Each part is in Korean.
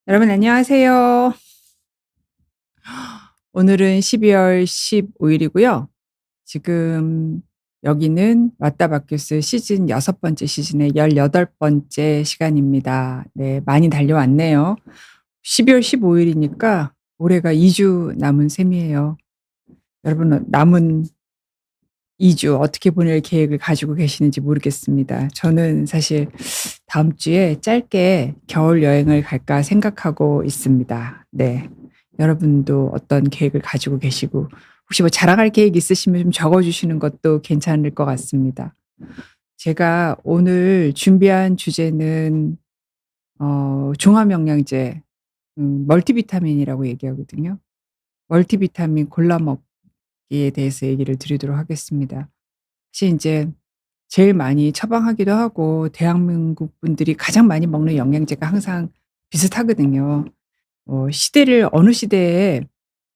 여러분 안녕하세요. 오늘은 12월 15일이고요. 지금 여기는 왔다 바뀌었어요. 시즌 6번째 시즌의 18번째 시간입니다. 네, 많이 달려왔네요. 12월 15일이니까 올해가 2주 남은 셈이에요. 여러분은 남은 2주 어떻게 보낼 계획을 가지고 계시는지 모르겠습니다. 저는 사실 다음 주에 짧게 겨울 여행을 갈까 생각하고 있습니다. 네. 여러분도 어떤 계획을 가지고 계시고 혹시 뭐 자랑할 계획 있으시면 좀 적어 주시는 것도 괜찮을 것 같습니다. 제가 오늘 준비한 주제는 종합 영양제 멀티비타민이라고 얘기하거든요. 멀티비타민 골라 먹기에 대해서 얘기를 드리도록 하겠습니다. 사실 인제 제일 많이 처방하기도 하고 대한민국 분들이 가장 많이 먹는 영양제가 항상 비슷하거든요. 시대를 어느 시대에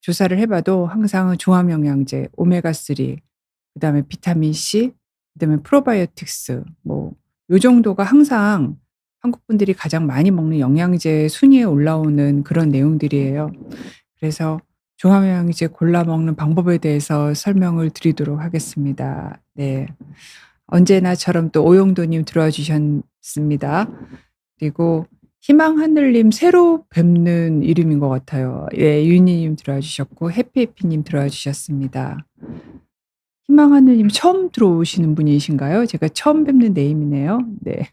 조사를 해 봐도 항상 종합 영양제, 오메가 3 그다음에 비타민 C 그다음에 프로바이오틱스 뭐 요 정도가 항상 한국 분들이 가장 많이 먹는 영양제 순위에 올라오는 그런 내용들이에요. 그래서 종합 영양제 골라 먹는 방법에 대해서 설명을 드리도록 하겠습니다. 네. 언제나처럼 또 오영도 님 들어와 주셨습니다. 그리고 희망하늘님 새로 뵙는 이름인 것 같아요. 예, 윤희님 들어와 주셨고 해피해피님 들어와 주셨습니다. 희망하늘님 처음 들어오시는 분이신가요? 제가 처음 뵙는 네임이네요. 네.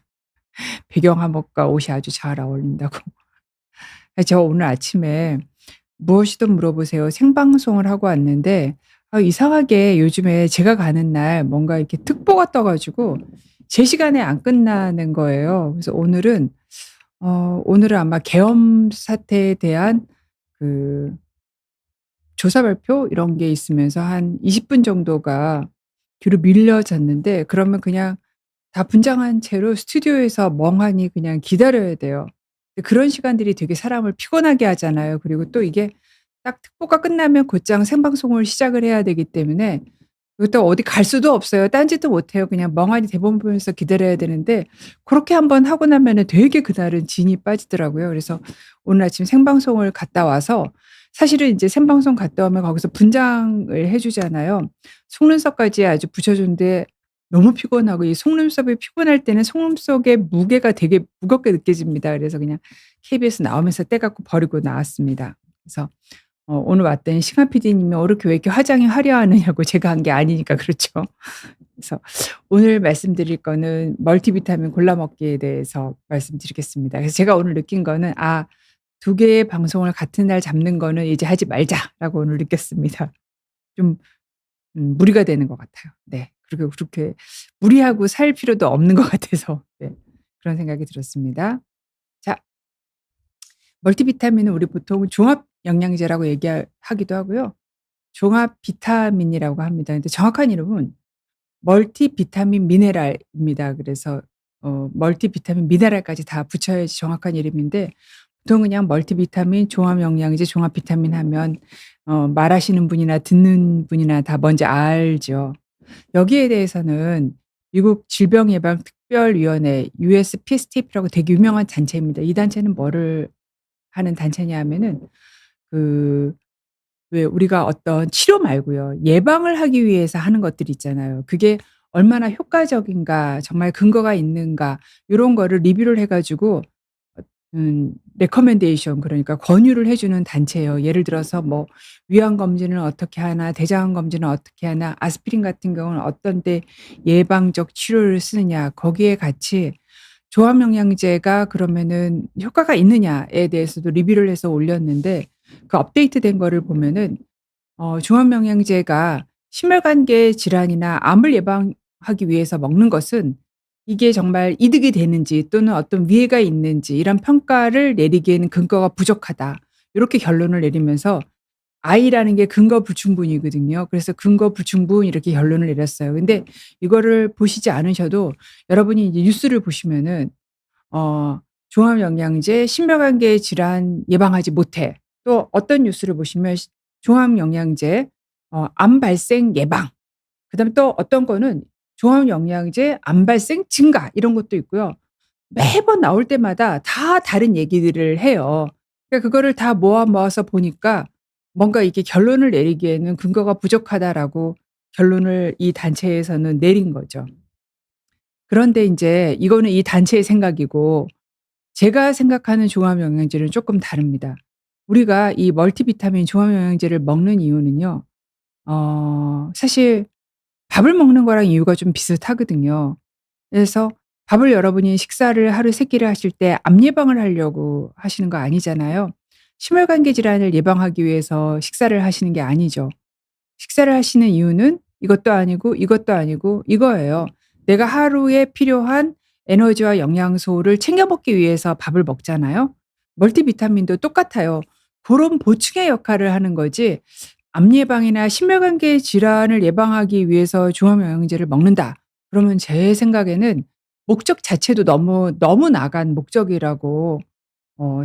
배경화목과 옷이 아주 잘 어울린다고. 저 오늘 아침에 무엇이든 물어보세요 생방송을 하고 왔는데 이상하게 요즘에 제가 가는 날 뭔가 이렇게 특보가 떠 가지고 제 시간에 안 끝나는 거예요. 그래서 오늘은 아마 계엄 사태에 대한 그 조사 발표 이런 게 있으면서 한 20분 정도가 뒤로 밀려졌는데 그러면 그냥 다 분장한 채로 스튜디오에서 멍하니 그냥 기다려야 돼요. 근데 그런 시간들이 되게 사람을 피곤하게 하잖아요. 그리고 또 이게 딱 특보가 끝나면 곧장 생방송을 시작을 해야 되기 때문에 그리고 또 어디 갈 수도 없어요. 딴짓도 못 해요. 그냥 멍하니 대본 보면서 기다려야 되는데 그렇게 한번 하고 나면은 되게 그날은 진이 빠지더라고요. 그래서 오늘 아침 생방송을 갔다 와서 사실은 인제 생방송 갔다 오면 거기서 분장을 해 주잖아요. 속눈썹까지 아주 붙여 주는데 너무 피곤하고 이 속눈썹이 피곤할 때는 속눈썹의 무게가 되게 무겁게 느껴집니다. 그래서 그냥 KBS 나오면서 떼 갖고 버리고 나왔습니다. 그래서 오늘 왔더니 싱하 PD님이 이렇게 왜 이렇게 화장이 화려하느냐고 제가 한 게 아니니까 그렇죠. 그래서 오늘 말씀드릴 거는 멀티비타민 골라 먹기에 대해서 말씀드리겠습니다. 그래서 제가 오늘 느낀 거는 '두 개의 방송을 같은 날 잡는 거는 이제 하지 말자.'라고 오늘 느꼈습니다. 좀 무리가 되는 것 같아요. 네. 그리고 그렇게 무리하고 살 필요도 없는 것 같아서 네 그런 생각이 들었습니다. 자 멀티비타민은 우리 보통 종합 영양제라고 하기도 하고요. 종합 비타민이라고 합니다. 근데 정확한 이름은 멀티비타민 미네랄입니다. 그래서 멀티비타민 미네랄까지 다 붙여야지 정확한 이름인데 보통 그냥 멀티비타민, 종합 영양제, 종합 비타민 하면 말하시는 분이나 듣는 분이나 다 뭔지 알죠. 여기에 대해서는 미국 질병예방특별위원회 USPSTF라고 되게 유명한 단체입니다. 이 단체는 뭐를 하는 단체냐 하면은 그 왜 우리가 어떤 치료 말고요. 예방을 하기 위해서 하는 것들이 있잖아요. 그게 얼마나 효과적인가 정말 근거가 있는가 요런 거를 리뷰를 해 가지고 레커멘데이션 그러니까 권유를 해 주는 단체예요. 예를 들어서 뭐 위암 검진을 어떻게 하나, 대장암 검진은 어떻게 하나, 아스피린 같은 경우는 어떤 때 예방적 치료를 쓰느냐 거기에 같이 조합 영양제가 그러면은 효과가 있느냐에 대해서도 리뷰를 해서 올렸는데 그 업데이트된 거를 보면은 종합 영양제가 심혈관계 질환이나 암을 예방하기 위해서 먹는 것은 이게 정말 이득이 되는지 또는 어떤 위해가 있는지 이런 평가를 내리기에는 근거가 부족하다. 요렇게 결론을 내리면서 I라는 게 근거 불충분이거든요. 그래서 근거 불충분 이렇게 결론을 내렸어요. 근데 이거를 보시지 않으셔도 여러분이 이제 뉴스를 보시면은 종합 영양제 심혈관계 질환 예방하지 못해. 또 어떤 뉴스를 보시면 종합 영양제 암 발생 예방. 그다음에 또 어떤 거는 종합 영양제 암 발생 증가 이런 것도 있고요. 매번 나올 때마다 다 다른 얘기들을 해요. 그러니까 그거를 다 모아서 보니까 뭔가 이게 결론을 내리기에는 근거가 부족하다라고 결론을 이 단체에서는 내린 거죠. 그런데 인제 이거는 이 단체의 생각이고 제가 생각하는 종합 영양제는 쪼끔 다릅니다. 우리가 이 멀티비타민 종합 영양제를 먹는 이유는요. 사실 밥을 먹는 거랑 이유가 좀 비슷하거든요. 그래서 밥을 여러분이 식사를 하루 3 끼를 하실 때 암 예방을 하려고 하시는 거 아니잖아요. 심혈관계 질환을 예방하기 위해서 식사를 하시는 게 아니죠. 식사를 하시는 이유는 이것도 아니고 이것도 아니고 이거예요. 내가 하루에 필요한 에너지와 영양소를 챙겨 먹기 위해서 밥을 먹잖아요. 멀티비타민도 똑같아요. 고런 보충의 역할을 하는 거지 암 예방이나 심혈관계 질환을 예방하기 위해서 종합 영양제를 먹는다. 그러면 제 생각에는 목적 자체도 너무 나간 목적이라고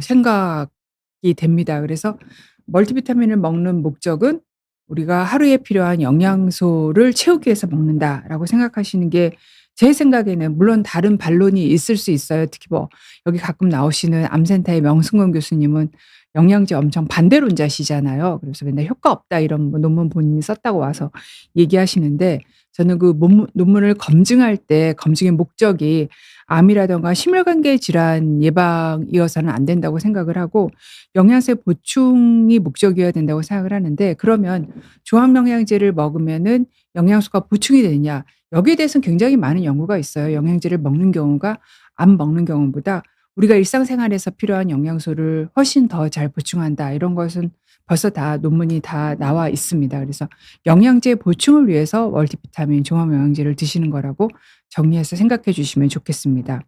생각이 됩니다. 그래서 멀티비타민을 먹는 목적은 '우리가 하루에 필요한 영양소를 채우기 위해서 먹는다.'라고 생각하시는 게 제 생각에는 물론 다른 반론이 있을 수 있어요. 특히 뭐 여기 가끔 나오시는 암센터의 명승건 교수님은 영양제 엄청 반대론자시잖아요. 그래서 맨날 "효과 없다." 이런 뭐 논문 본인이 썼다고 와서 얘기하시는데 저는 그 논문을 검증할 때 검증의 목적이 암이라든가 심혈관계 질환 예방이어서는 안 된다고 생각을 하고 영양소 보충이 목적이어야 된다고 생각을 하는데 그러면 종합 영양제를 먹으면은 영양소가 보충이 되느냐? 여기에 대해서는 굉장히 많은 연구가 있어요. 영양제를 먹는 경우가 안 먹는 경우보다 우리가 일상생활에서 필요한 영양소를 훨씬 더 잘 보충한다. 이런 것은 벌써 다 논문이 다 나와 있습니다. 그래서 영양제 보충을 위해서 멀티비타민 종합 영양제를 드시는 거라고 정리해서 생각해 주시면 좋겠습니다.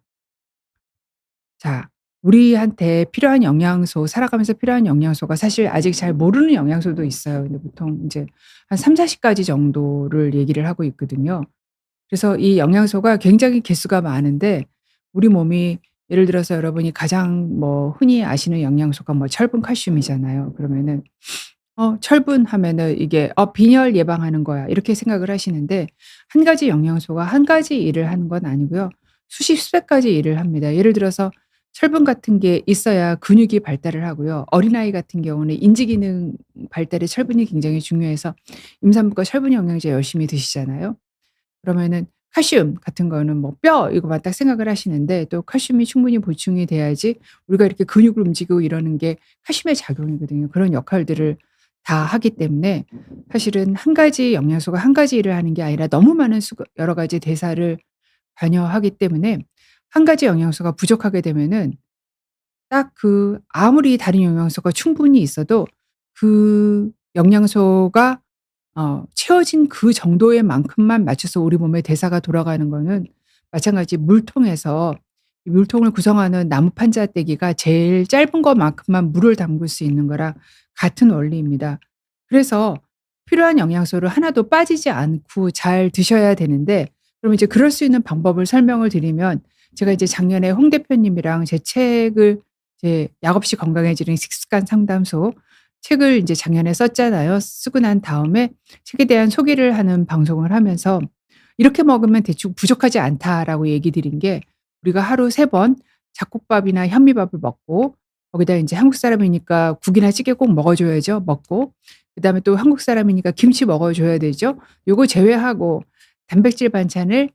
자, 우리한테 필요한 영양소, 살아가면서 필요한 영양소가 사실 아직 잘 모르는 영양소도 있어요. 근데 보통 인제 한 30-40 가지 정도를 얘기를 하고 있거든요. 그래서 이 영양소가 굉장히 개수가 많은데 우리 몸이 예를 들어서 여러분이 가장 뭐 흔히 아시는 영양소가 뭐 철분, 칼슘이잖아요. 그러면은 철분 하면은 이게 '빈혈 예방하는 거야.' 이렇게 생각을 하시는데 한 가지 영양소가 한 가지 일을 하는 건 아니고요. 수십 수백 가지 일을 합니다. 예를 들어서 철분 같은 게 있어야 근육이 발달을 하고요. 어린아이 같은 경우는 인지 기능 발달에 철분이 굉장히 중요해서 임산부가 철분 영양제 열심히 드시잖아요. 그러면은 칼슘 같은 거는 뭐 뼈 이거만 딱 생각을 하시는데 또 칼슘이 충분히 보충이 돼야지 우리가 이렇게 근육을 움직이고 이러는 게 칼슘의 작용이거든요. 그런 역할들을 다 하기 때문에 사실은 한 가지 영양소가 한 가지 일을 하는 게 아니라 너무 많은 여러 가지 대사를 관여하기 때문에 한 가지 영양소가 부족하게 되면은 딱 그 아무리 다른 영양소가 충분히 있어도 그 영양소가 채워진 그 정도의 만큼만 맞춰서 우리 몸의 대사가 돌아가는 거는 마찬가지 물통에서 이 물통을 구성하는 나무 판자떼기가 제일 짧은 것만큼만 물을 담글 수 있는 거랑 같은 원리입니다. 그래서 필요한 영양소를 하나도 빠지지 않고 잘 드셔야 되는데 그럼 이제 그럴 수 있는 방법을 설명을 드리면 제가 이제 작년에 홍 대표님이랑 제 책을 이제 약 없이 건강해지는 식습관 상담소 책을 인제 작년에 썼잖아요. 쓰고 난 다음에 책에 대한 소개를 하는 방송을 하면서 "이렇게 먹으면 대충 부족하지 않다."라고 얘기 드린 게 우리가 하루 3번 잡곡밥이나 현미밥을 먹고 거기다 인제 한국 사람이니까 국이나 찌개 꼭 먹어 줘야죠. 먹고 그다음에 또 한국 사람이니까 김치 먹어 줘야 되죠. 요거 제외하고 단백질 반찬을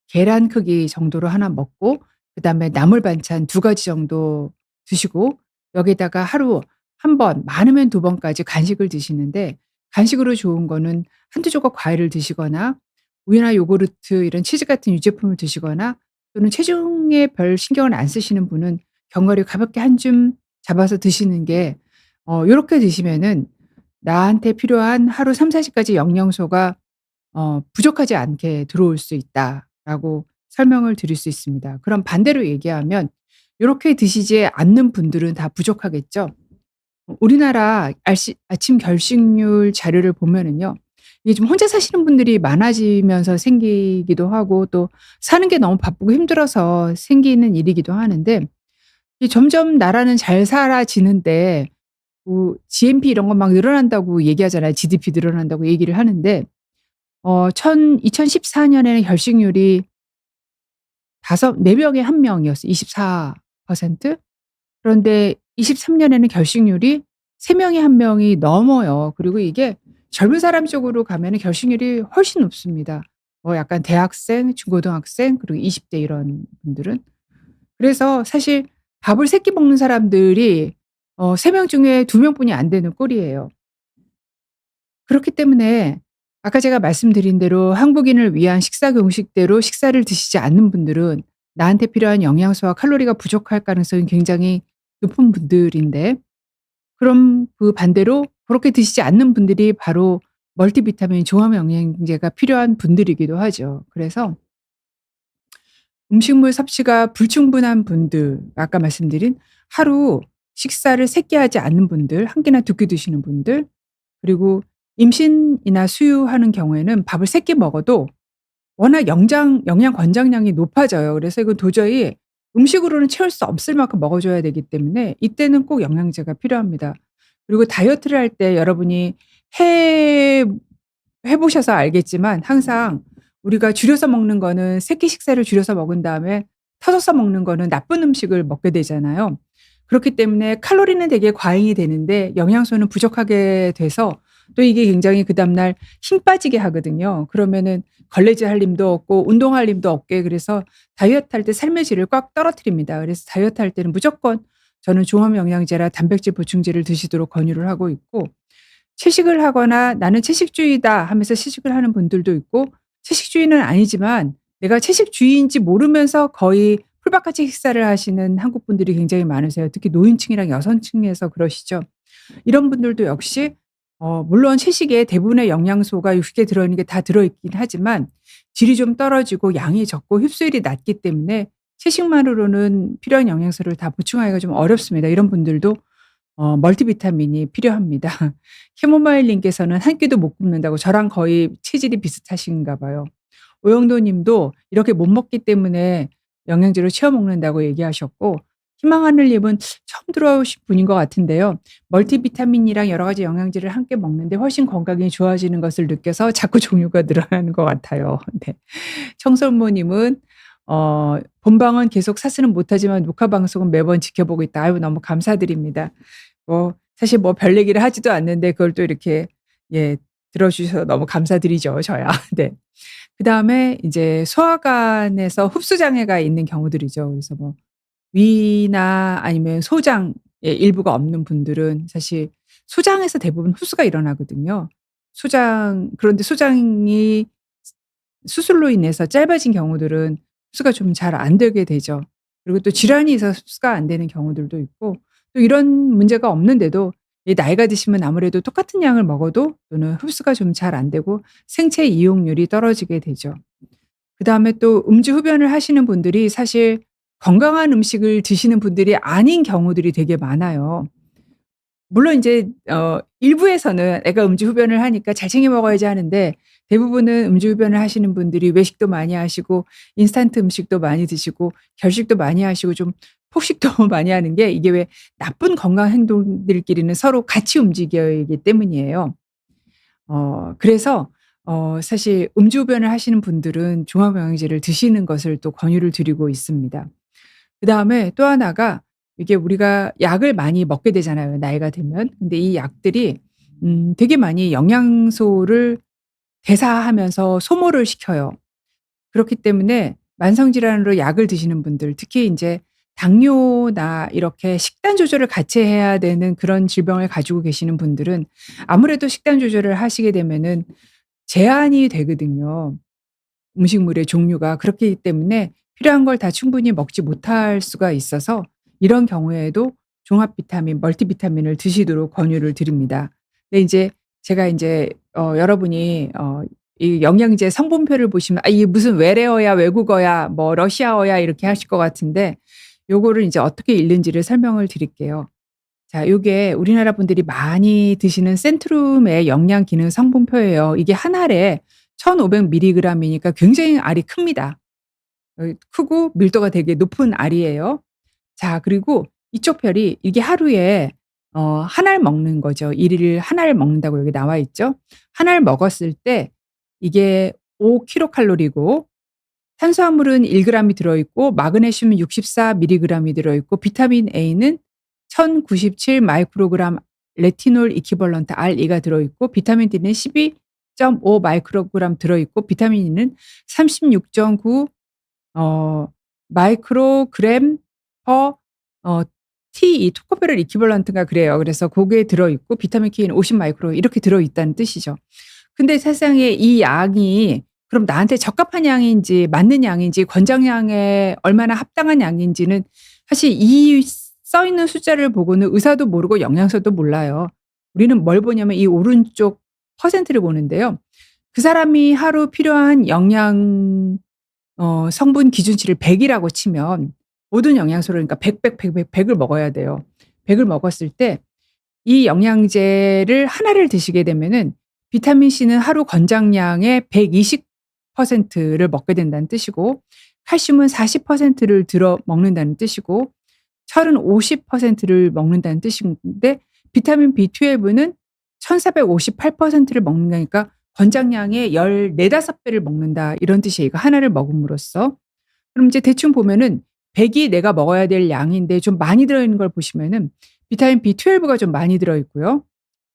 계란 크기 정도로 하나 먹고 그다음에 나물 반찬 2 가지 정도 드시고 여기에다가 하루 1 번 많으면 2 번까지 간식을 드시는데 간식으로 좋은 거는 1-2 조각 과일을 드시거나 우유나 요구르트 이런 치즈 같은 유제품을 드시거나 또는 체중에 별 신경을 안 쓰시는 분은 견과류 가볍게 한 줌 잡아서 드시는 게 요렇게 드시면은 '나한테 필요한 하루 3-4 가지 영양소가 부족하지 않게 들어올 수 있다.'라고 설명을 드릴 수 있습니다. 그럼 반대로 얘기하면 요렇게 드시지 않는 분들은 다 부족하겠죠? 우리나라 아침 결식률 자료를 보면은요. 이게 좀 혼자 사시는 분들이 많아지면서 생기기도 하고 또 사는 게 너무 바쁘고 힘들어서 생기는 일이기도 하는데 이 점점 나라는 잘 살아지는데 뭐 GNP 이런 거 막 늘어난다고 얘기하잖아요. GDP 늘어난다고 얘기를 하는데 2014 년에는 결식률이 4 명에 1 명이었어요. 24%. 그런데 2023 년에는 결식률이 3 명에 1 명이 넘어요. 그리고 이게 젊은 사람 쪽으로 가면은 결식률이 훨씬 높습니다. 뭐 약간 대학생, 중고등학생 그리고 20대 이런 분들은. 그래서 사실 밥을 3끼 먹는 사람들이 3명 중에 2 명뿐이 안 되는 꼴이에요. 그렇기 때문에 아까 제가 말씀드린 대로 한국인을 위한 식사 공식대로 식사를 드시지 않는 분들은 나한테 필요한 영양소와 칼로리가 부족할 가능성이 굉장히 높은 분들인데, 그럼 그 반대로 그렇게 드시지 않는 분들이 바로 멀티비타민 종합 영양제가 필요한 분들이기도 하죠. 그래서 음식물 섭취가 불충분한 분들, 아까 말씀드린 하루 식사를 3끼 하지 않는 분들, 1 끼나 2끼 드시는 분들, 그리고 임신이나 수유하는 경우에는 밥을 3끼 먹어도 워낙 영양 권장량이 높아져요. 그래서 이건 도저히 음식으로는 채울 수 없을 만큼 먹어 줘야 되기 때문에 이때는 꼭 영양제가 필요합니다. 그리고 다이어트를 할 때 여러분이 해 보셔서 알겠지만 항상 우리가 줄여서 먹는 거는 세 끼 식사를 줄여서 먹은 다음에 터져서 먹는 거는 나쁜 음식을 먹게 되잖아요. 그렇기 때문에 칼로리는 되게 과잉이 되는데 영양소는 부족하게 돼서 또 이게 굉장히 그다음 날 힘 빠지게 하거든요. 그러면은 걸레질 힘도 없고 운동할 힘도 없게, 그래서 다이어트 할 때 삶의 질을 꽉 떨어뜨립니다. 그래서 다이어트 할 때는 무조건 저는 종합 영양제나 단백질 보충제를 드시도록 권유를 하고 있고, 채식을 하거나 '나는 채식주의다.' 하면서 채식을 하는 분들도 있고, 채식주의는 아니지만 내가 채식주의인지 모르면서 거의 풀밥같이 식사를 하시는 한국 분들이 굉장히 많으세요. 특히 노인층이랑 여성층에서 그러시죠. 이런 분들도 역시 물론 채식에 대부분의 영양소가 육식에 들어있는 게 다 들어있긴 하지만 질이 좀 떨어지고 양이 적고 흡수율이 낮기 때문에 채식만으로는 필요한 영양소를 다 보충하기가 좀 어렵습니다. 이런 분들도 멀티비타민이 필요합니다. 캐모마일 님께서는 한 끼도 못 굶는다고, 저랑 거의 체질이 비슷하신가 봐요. 오영도 님도 이렇게 못 먹기 때문에 영양제로 채워 먹는다고 얘기하셨고, 희망하늘 님은 처음 들어오신 분인 것 같은데요. 멀티비타민이랑 여러 가지 영양제를 함께 먹는데 훨씬 건강이 좋아지는 것을 느껴서 자꾸 종류가 늘어나는 것 같아요. 네. 청솔모 님은 본방은 계속 사수는 못하지만 녹화 방송은 매번 지켜보고 있다. 아유, 너무 감사드립니다. 사실 뭐 별 얘기를 하지도 않는데 그걸 또 이렇게 예 들어 주셔서 너무 감사드리죠, 저야. 네. 그다음에 이제 소화관에서 흡수 장애가 있는 경우들이죠. 그래서 뭐 위나 아니면 소장의 일부가 없는 분들은 사실 소장에서 대부분 흡수가 일어나거든요. 그런데 소장이 수술로 인해서 짧아진 경우들은 흡수가 좀 잘 안 되게 되죠. 그리고 또 질환이 있어서 흡수가 안 되는 경우들도 있고, 또 이런 문제가 없는데도 이 나이가 드시면 아무래도 똑같은 양을 먹어도 또는 흡수가 좀 잘 안 되고 생체 이용률이 떨어지게 되죠. 그다음에 또 음주 흡연을 하시는 분들이 사실 건강한 음식을 드시는 분들이 아닌 경우들이 되게 많아요. 물론 인제 일부에서는 애가 음주 흡연을 하니까 잘 챙겨 먹어야지 하는데, 대부분은 음주 흡연을 하시는 분들이 외식도 많이 하시고 인스턴트 음식도 많이 드시고 결식도 많이 하시고 좀 폭식도 많이 하는 게, 이게 왜 나쁜 건강 행동들끼리는 서로 같이 움직여야 하기 때문이에요. 그래서 사실 음주 흡연을 하시는 분들은 종합영양제를 드시는 것을 또 권유를 드리고 있습니다. 그다음에 또 하나가, 이게 우리가 약을 많이 먹게 되잖아요, 나이가 들면. 근데 이 약들이 되게 많이 영양소를 대사하면서 소모를 시켜요. 그렇기 때문에 만성 질환으로 약을 드시는 분들, 특히 인제 당뇨나 이렇게 식단 조절을 같이 해야 되는 그런 질병을 가지고 계시는 분들은 아무래도 식단 조절을 하시게 되면은 제한이 되거든요, 음식물의 종류가. 그렇기 때문에 필요한 걸 다 충분히 먹지 못할 수가 있어서 이런 경우에도 종합 비타민, 멀티비타민을 드시도록 권유를 드립니다. 근데 인제 제가 인제 여러분이 이 영양제 성분표를 보시면 '아 이게 무슨 외래어야, 외국어야, 뭐 러시아어야.' 이렇게 하실 것 같은데, 요거를 인제 어떻게 읽는지를 설명을 드릴게요. 자, 요게 우리나라 분들이 많이 드시는 센트룸의 영양 기능 성분표예요. 이게 한 알에 1,500 밀리그램이니까 굉장히 알이 큽니다. 크고 밀도가 되게 높은 알이에요. 자, 그리고 이쪽 별이 이게 하루에 한 알 먹는 거죠. 일일 한 알 먹는다고 여기 나와 있죠. 한 알 먹었을 때 이게 5 킬로칼로리고, 탄수화물은 1 그램이 들어 있고 마그네슘은 64 밀리그램이 들어 있고 비타민 A는 1097 마이크로그램 레티놀 이퀴벌런트 RE가 들어있고 비타민 D는 12.5 마이크로그램 들어있고 비타민 E는 36.9 마이크로그램 per TE 토코페롤 이퀴벌런트인가 그래요. 그래서 고게 들어있고 비타민 K는 50 마이크로 이렇게 들어있다는 뜻이죠. 근데 세상에 이 양이 그럼 나한테 적합한 양인지 맞는 양인지 권장량에 얼마나 합당한 양인지는 사실 이 써 있는 숫자를 보고는 의사도 모르고 영양사도 몰라요. 우리는 뭘 보냐면 이 오른쪽 퍼센트를 보는데요. 그 사람이 하루 필요한 영양 성분 기준치를 100 이라고 치면 모든 영양소를 그러니까 100 을 먹어야 돼요. 100 을 먹었을 때 이 영양제를 하나를 드시게 되면은 비타민 C는 하루 권장량의 120%를 먹게 된다는 뜻이고 칼슘은 40%를 들어 먹는다는 뜻이고 철은 50%를 먹는다는 뜻인데 비타민 B12는 1458%를 먹는다니까 권장량의 14~15배를 먹는다 이런 뜻이에요. 이거 하나를 먹음으로써. 그럼 이제 대충 보면은 100이 내가 먹어야 될 양인데 좀 많이 들어있는 걸 보시면은 비타민 B12가 좀 많이 들어있고요.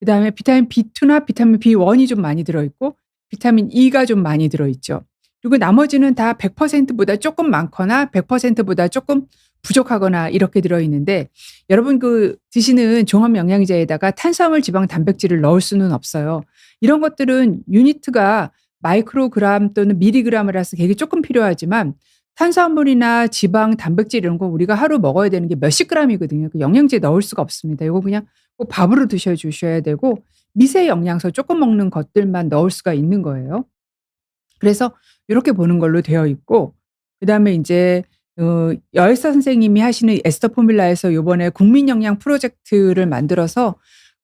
그다음에 비타민 B2나 비타민 B1이 좀 많이 들어있고 비타민 E가 좀 많이 들어있죠. 그리고 나머지는 다 100%보다 조금 많거나 100%보다 조금 부족하거나 이렇게 들어있는데 여러분 그 드시는 종합 영양제에다가 탄수화물, 지방, 단백질을 넣을 수는 없어요. 이런 것들은 유니트가 마이크로그램 또는 밀리그램이라서 되게 조금 필요하지만 탄수화물이나 지방, 단백질 이런 거 우리가 하루 먹어야 되는 게 몇십 그램이거든요. 그 영양제에 넣을 수가 없습니다. 이거 그냥 꼭 밥으로 드셔 주셔야 되고 미세 영양소 조금 먹는 것들만 넣을 수가 있는 거예요. 그래서 요렇게 보는 걸로 되어 있고 그다음에 인제 여의사 선생님이 하시는 에스더 포뮬라에서 요번에 국민 영양 프로젝트를 만들어서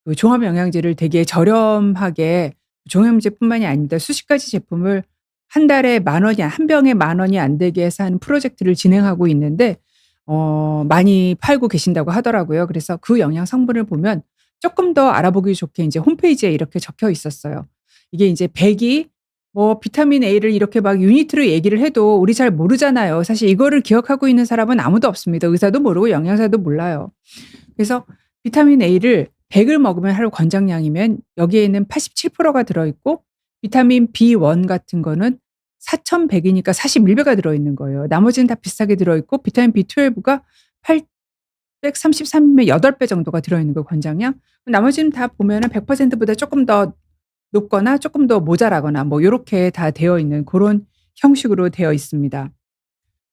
그 종합 영양제를 되게 저렴하게 종합제뿐만이 아닙니다. 수십 가지 제품을 한 달에 10,000원이 한 병에 10,000원이 안 되게 해서 하는 프로젝트를 진행하고 있는데 많이 팔고 계신다고 하더라고요. 그래서 그 영양 성분을 보면 쪼끔 더 알아보기 좋게 인제 홈페이지에 이렇게 적혀 있었어요. 이게 인제 100이 뭐 비타민 A를 이렇게 막 유니트로 얘기를 해도 우리 잘 모르잖아요. 사실 이거를 기억하고 있는 사람은 아무도 없습니다. 의사도 모르고 영양사도 몰라요. 그래서 비타민 A를 100 을 먹으면 하루 권장량이면 여기에는 87%가 들어있고 비타민 B1 같은 거는 4,100 이니까 41배가 들어있는 거예요. 나머지는 다 비슷하게 들어있고 비타민 B12가 833이면 8배 정도가 들어있는 거예요, 권장량. 나머지는 다 보면은 100%보다 조금 더 높거나 조금 더 모자라거나 뭐 요렇게 다 되어 있는 고런 형식으로 되어 있습니다.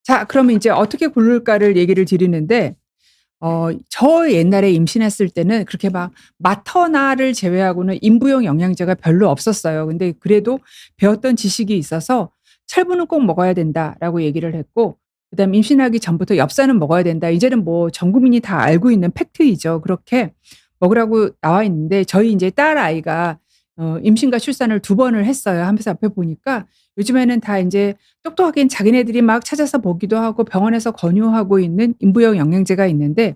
자 그러면 인제 어떻게 고를까를 얘기를 드리는데 저 옛날에 임신했을 때는 그렇게 막 마터나를 제외하고는 인부용 영양제가 별로 없었어요. 근데 그래도 배웠던 지식이 있어서 "철분은 꼭 먹어야 된다."라고 얘기를 했고 그다음에 임신하기 전부터 엽산은 먹어야 된다. 이제는 뭐 전 국민이 다 알고 있는 팩트이죠. 그렇게 먹으라고 나와 있는데 저희 인제 딸아이가 임신과 출산을 2번을 했어요. 하면서 앞에 보니까 요즘에는 다 인제 똑똑하게 자기네들이 막 찾아서 보기도 하고 병원에서 권유하고 있는 인부용 영양제가 있는데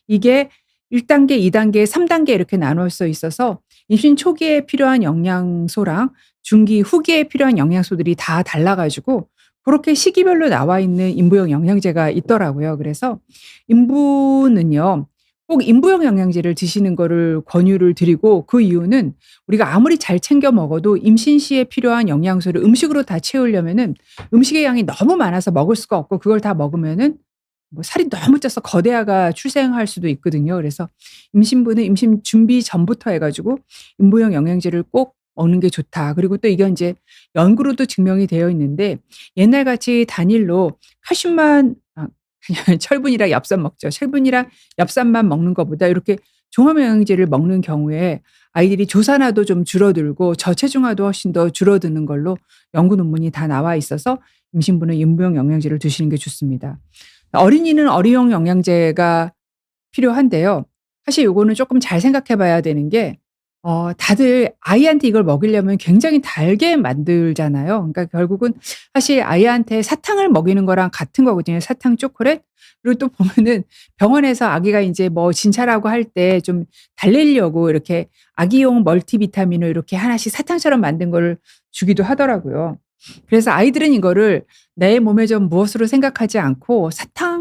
이게 1 단계, 2 단계, 3 단계 이렇게 나눠져 있어서 임신 초기에 필요한 영양소랑 중기, 후기에 필요한 영양소들이 다 달라 가지고 고렇게 시기별로 나와 있는 인부용 영양제가 있더라고요. 그래서 인부는요 꼭 인부용 영양제를 드시는 거를 권유를 드리고 그 이유는 우리가 아무리 잘 챙겨 먹어도 임신 시에 필요한 영양소를 음식으로 다 채우려면은 음식의 양이 너무 많아서 먹을 수가 없고 그걸 다 먹으면은 뭐 살이 너무 쪄서 거대아가 출생할 수도 있거든요. 그래서 임신부는 임신 준비 전부터 해 가지고 인부용 영양제를 꼭 먹는 게 좋다. 그리고 또 이건 인제 연구로도 증명이 되어 있는데 옛날같이 단일로 칼슘만 그냥 철분이랑 엽산 먹죠. 철분이랑 엽산만 먹는 것보다 이렇게 종합 영양제를 먹는 경우에 아이들이 조산화도 좀 줄어들고 저체중화도 훨씬 더 줄어드는 걸로 연구 논문이 다 나와 있어서 임신부는 인부용 영양제를 드시는 게 좋습니다. 어린이는 어린이용 영양제가 필요한데요. 사실 요거는 쪼끔 잘 생각해 봐야 되는 게 다들 아이한테 이걸 먹이려면 굉장히 달게 만들잖아요. 그러니까 결국은 사실 아이한테 사탕을 먹이는 거랑 같은 거거든요, 사탕 초콜릿. 그리고 또 보면은 병원에서 아기가 인제 뭐 진찰하고 할 때 좀 달래려고 이렇게 아기용 멀티비타민을 이렇게 하나씩 사탕처럼 만든 거를 주기도 하더라고요. 그래서 아이들은 이거를 내 몸에 좀 무엇으로 생각하지 않고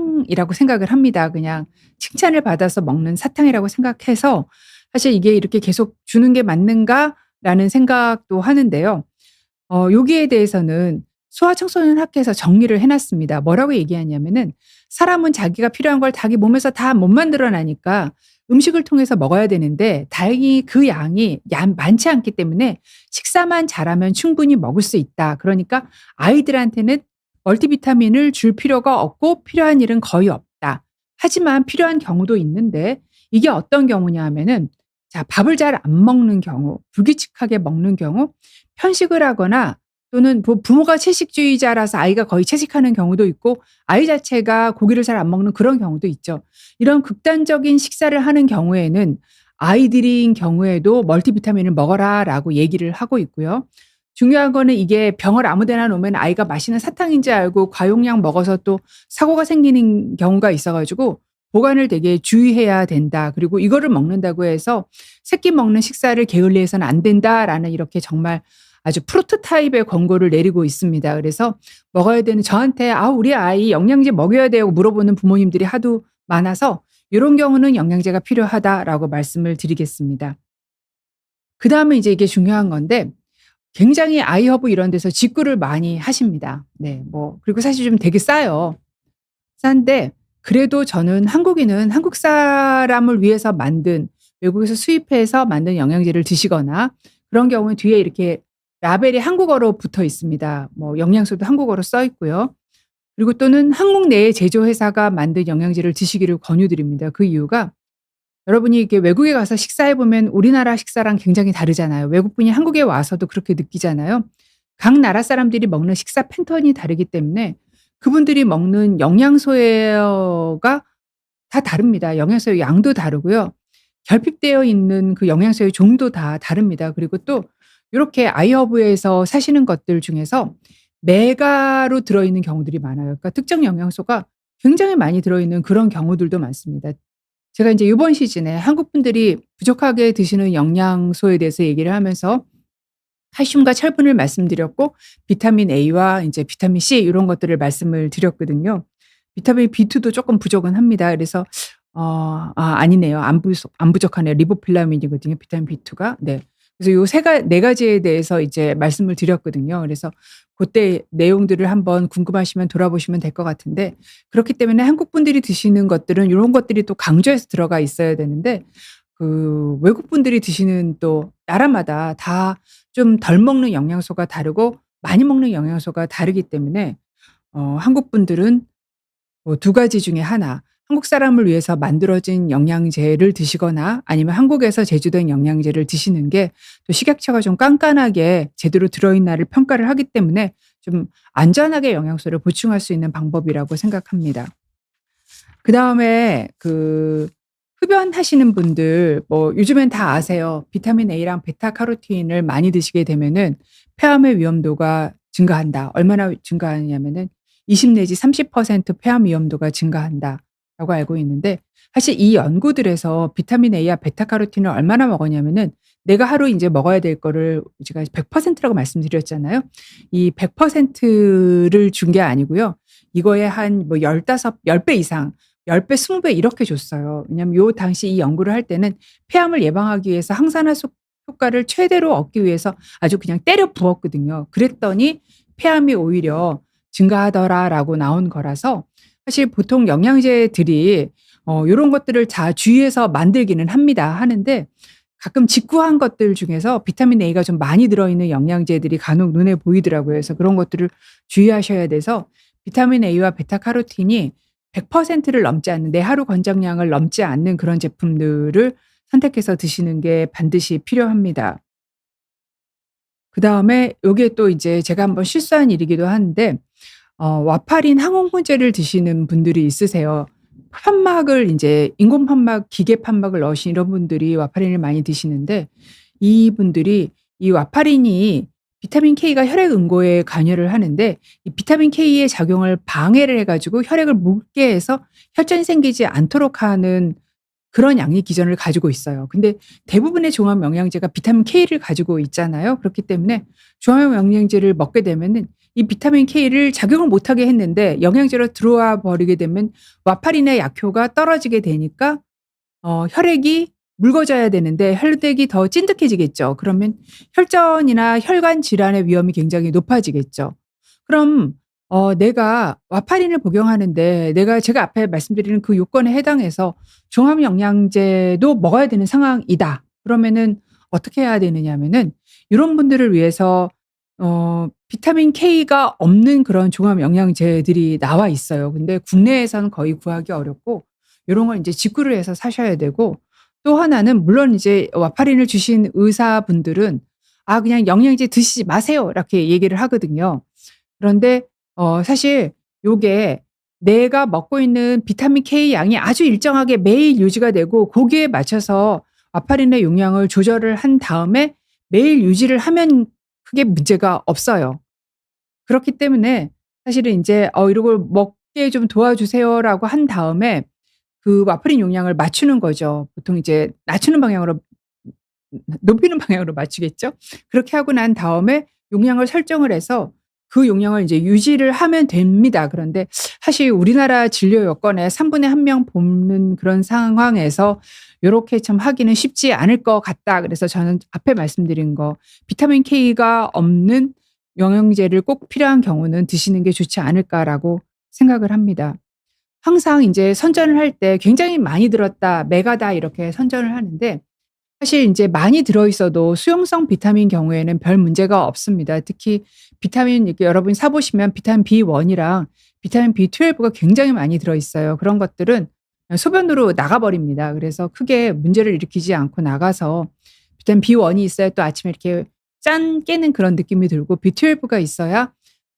사탕이라고 생각을 합니다. 그냥 칭찬을 받아서 먹는 사탕이라고 생각해서 사실 '이게 이렇게 계속 주는 게 맞는가?'라는 생각도 하는데요. 여기에 대해서는 소아청소년학회에서 정리를 해 놨습니다. 뭐라고 얘기하냐면은 사람은 자기가 필요한 걸 자기 몸에서 다 못 만들어 내니까 음식을 통해서 먹어야 되는데 다행히 그 양이 많지 않기 때문에 식사만 잘하면 충분히 먹을 수 있다. 그러니까 아이들한테는 멀티비타민을 줄 필요가 없고 필요한 일은 거의 없다. 하지만 필요한 경우도 있는데 이게 어떤 경우냐 하면은 자, 밥을 잘 안 먹는 경우, 불규칙하게 먹는 경우, 편식을 하거나 또는 부모가 채식주의자라서 아이가 거의 채식하는 경우도 있고 아이 자체가 고기를 잘 안 먹는 그런 경우도 있죠. 이런 극단적인 식사를 하는 경우에는 아이들인 경우에도 멀티비타민을 먹어라라고 얘기를 하고 있고요. 중요한 거는 이게 병을 아무 데나 놓으면 아이가 맛있는 사탕인지 알고 과용량 먹어서 또 사고가 생기는 경우가 있어 가지고 보관을 되게 주의해야 된다. 그리고 이거를 먹는다고 해서 새끼 먹는 식사를 게을리해서는 안 된다라는 이렇게 정말 아주 프로토타입의 권고를 내리고 있습니다. 그래서 먹어야 되는 저한테 "아 우리 아이 영양제 먹여야 돼요." 물어보는 부모님들이 하도 많아서 요런 경우는 "영양제가 필요하다."라고 말씀을 드리겠습니다. 그다음에 이제 이게 중요한 건데 굉장히 아이허브 이런 데서 직구를 많이 하십니다. 네. 그리고 사실 좀 되게 싸요. 싼데 그래도 저는 한국인은 한국 사람을 위해서 만든 외국에서 수입해서 만든 영양제를 드시거나 그런 경우는 뒤에 이렇게 라벨이 한국어로 붙어 있습니다. 영양소도 한국어로 써 있고요. 그리고 또는 한국 내에 제조회사가 만든 영양제를 드시기를 권유드립니다. 그 이유가 여러분이 이렇게 외국에 가서 식사해 보면 우리나라 식사랑 굉장히 다르잖아요. 외국분이 한국에 와서도 그렇게 느끼잖아요. 각 나라 사람들이 먹는 식사 패턴이 다르기 때문에 그분들이 먹는 영양소가 다 다릅니다. 영양소의 양도 다르고요. 결핍되어 있는 그 영양소의 종도 다 다릅니다. 그리고 또 요렇게 아이허브에서 사시는 것들 중에서 메가로 들어있는 경우들이 많아요. 그러니까 특정 영양소가 굉장히 많이 들어있는 그런 경우들도 많습니다. 제가 인제 요번 시즌에 한국 분들이 부족하게 드시는 영양소에 대해서 얘기를 하면서 칼슘과 철분을 말씀드렸고 비타민 A와 인제 비타민 C 요런 것들을 말씀을 드렸거든요. 비타민 B2도 쪼끔 부족은 합니다. 그래서 아니네요. 안 부족하네요. 리보플라민이거든요, 비타민 B2가. 네. 그래서 요 네 가지에 대해서 이제 말씀을 드렸거든요. 그래서 고때 내용들을 한번 궁금하시면 돌아보시면 될 것 같은데 그렇기 때문에 한국 분들이 드시는 것들은 요런 것들이 또 강조해서 들어가 있어야 되는데 그 외국 분들이 드시는 또 나라마다 다 좀 덜 먹는 영양소가 다르고 많이 먹는 영양소가 다르기 때문에 한국 분들은 두 가지 중에 하나 한국 사람을 위해서 만들어진 영양제를 드시거나 아니면 한국에서 제조된 영양제를 드시는 게 또 식약처가 좀 깐깐하게 제대로 들어있나를 평가를 하기 때문에 좀 안전하게 영양소를 보충할 수 있는 방법이라고 생각합니다. 그다음에 흡연하시는 분들 요즘엔 다 아세요. 비타민 A랑 베타카로틴을 많이 드시게 되면은 폐암의 위험도가 증가한다. 얼마나 증가하냐면은 20 내지 30% 폐암 위험도가 증가한다라고 알고 있는데 사실 이 연구들에서 비타민 A와 베타카로틴을 얼마나 먹었냐면은 내가 하루 인제 먹어야 될 거를 제가 100%라고 말씀드렸잖아요. 이 100%를 준 게 아니고요. 이거의 한 10 배 이상 10 배, 20 배 이렇게 줬어요. 왜냐하면 요 당시 이 연구를 할 때는 폐암을 예방하기 위해서 항산화 효과를 최대로 얻기 위해서 아주 그냥 때려 부었거든요. 그랬더니 폐암이 오히려 증가하더라라고 나온 거라서 사실 보통 영양제들이 요런 것들을 다 주의해서 만들기는 합니다. 하는데 가끔 직구한 것들 중에서 비타민 A가 좀 많이 들어있는 영양제들이 간혹 눈에 보이더라고요. 그래서 그런 것들을 주의하셔야 돼서 비타민 A와 베타카로틴이 100%를 넘지 않는 내 하루 권장량을 넘지 않는 그런 제품들을 선택해서 드시는 게 반드시 필요합니다. 그다음에 요게 또 이제 제가 한번 실수한 일이기도 한데 와파린 항홍분제를 드시는 분들이 있으세요. 판막을 인제 인공 판막, 기계 판막을 넣으신 이런 분들이 와파린을 많이 드시는데 이분들이 이 와파린이 비타민 K가 혈액 응고에 관여를 하는데 이 비타민 K의 작용을 방해를 해 가지고 혈액을 묽게 해서 혈전이 생기지 않도록 하는 그런 양리 기전을 가지고 있어요. 근데 대부분의 종합 영양제가 비타민 K를 가지고 있잖아요. 그렇기 때문에 종합 영양제를 먹게 되면은 이 비타민 K를 작용을 못하게 했는데 영양제로 들어와 버리게 되면 와파린의 약효가 떨어지게 되니까 혈액이 묽어져야 되는데 혈액이 더 찐득해지겠죠. 그러면 혈전이나 혈관 질환의 위험이 굉장히 높아지겠죠. 그럼 내가 와파린을 복용하는데 제가 앞에 말씀드리는 그 요건에 해당해서 종합 영양제도 먹어야 되는 상황이다. 그러면은 어떻게 해야 되느냐 하면은 요런 분들을 위해서 비타민 K가 없는 그런 종합 영양제들이 나와 있어요. 근데 국내에서는 거의 구하기 어렵고 요런 걸 인제 직구를 해서 사셔야 되고, 또 하나는 물론 이제 와파린을 주신 의사분들은 "아 그냥 영양제 드시지 마세요." 이렇게 얘기를 하거든요. 그런데 사실 요게 내가 먹고 있는 비타민 K 양이 아주 일정하게 매일 유지가 되고 거기에 맞춰서 와파린의 용량을 조절을 한 다음에 매일 유지를 하면 크게 문제가 없어요. 그렇기 때문에 사실은 인제 "이걸 먹게 좀 도와주세요."라고 한 다음에 그 와퍼린 용량을 맞추는 거죠. 보통 이제 낮추는 방향으로 높이는 방향으로 맞추겠죠. 그렇게 하고 난 다음에 용량을 설정을 해서 그 용량을 이제 유지를 하면 됩니다. 그런데 사실 우리나라 진료 여건에 3분의 1명 뽑는 그런 상황에서 요렇게 참 하기는 쉽지 않을 것 같다. 그래서 저는 앞에 말씀드린 거 비타민 K가 없는 영양제를 꼭 필요한 경우는 드시는 게 좋지 않을까라고 생각을 합니다. 항상 인제 선전을 할 때 굉장히 많이 들었다, 메가다 이렇게 선전을 하는데 사실 인제 많이 들어 있어도 수용성 비타민 경우에는 별 문제가 없습니다. 특히 비타민 이렇게 여러분이 사 보시면 비타민 B1이랑 비타민 B12가 굉장히 많이 들어 있어요. 그런 것들은 소변으로 나가 버립니다. 그래서 크게 문제를 일으키지 않고 나가서 비타민 B1이 있어야 또 아침에 이렇게 짠 깨는 그런 느낌이 들고 B12가 있어야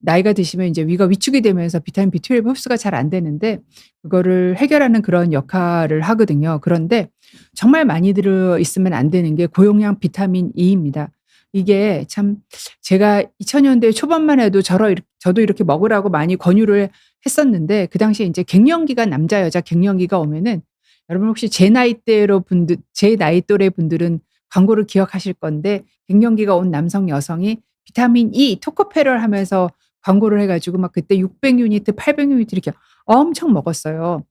나이가 드시면 인제 위가 위축이 되면서 비타민 B12 흡수가 잘 안 되는데 그거를 해결하는 그런 역할을 하거든요. 그런데 정말 많이 들어 있으면 안 되는 게 고용량 비타민 E입니다. 이게 참 제가 2000 년대 초반만 해도 저도 이렇게 먹으라고 많이 권유를 했었는데 그 당시에 인제 갱년기가 남자 여자 갱년기가 오면은 여러분 혹시 제 나이 또래 분들은 광고를 기억하실 건데 갱년기가 온 남성 여성이 비타민 E 토코페롤 하면서 광고를 해 가지고 막 그때 600 유니트 800 유니트 이렇게 엄청 먹었어요.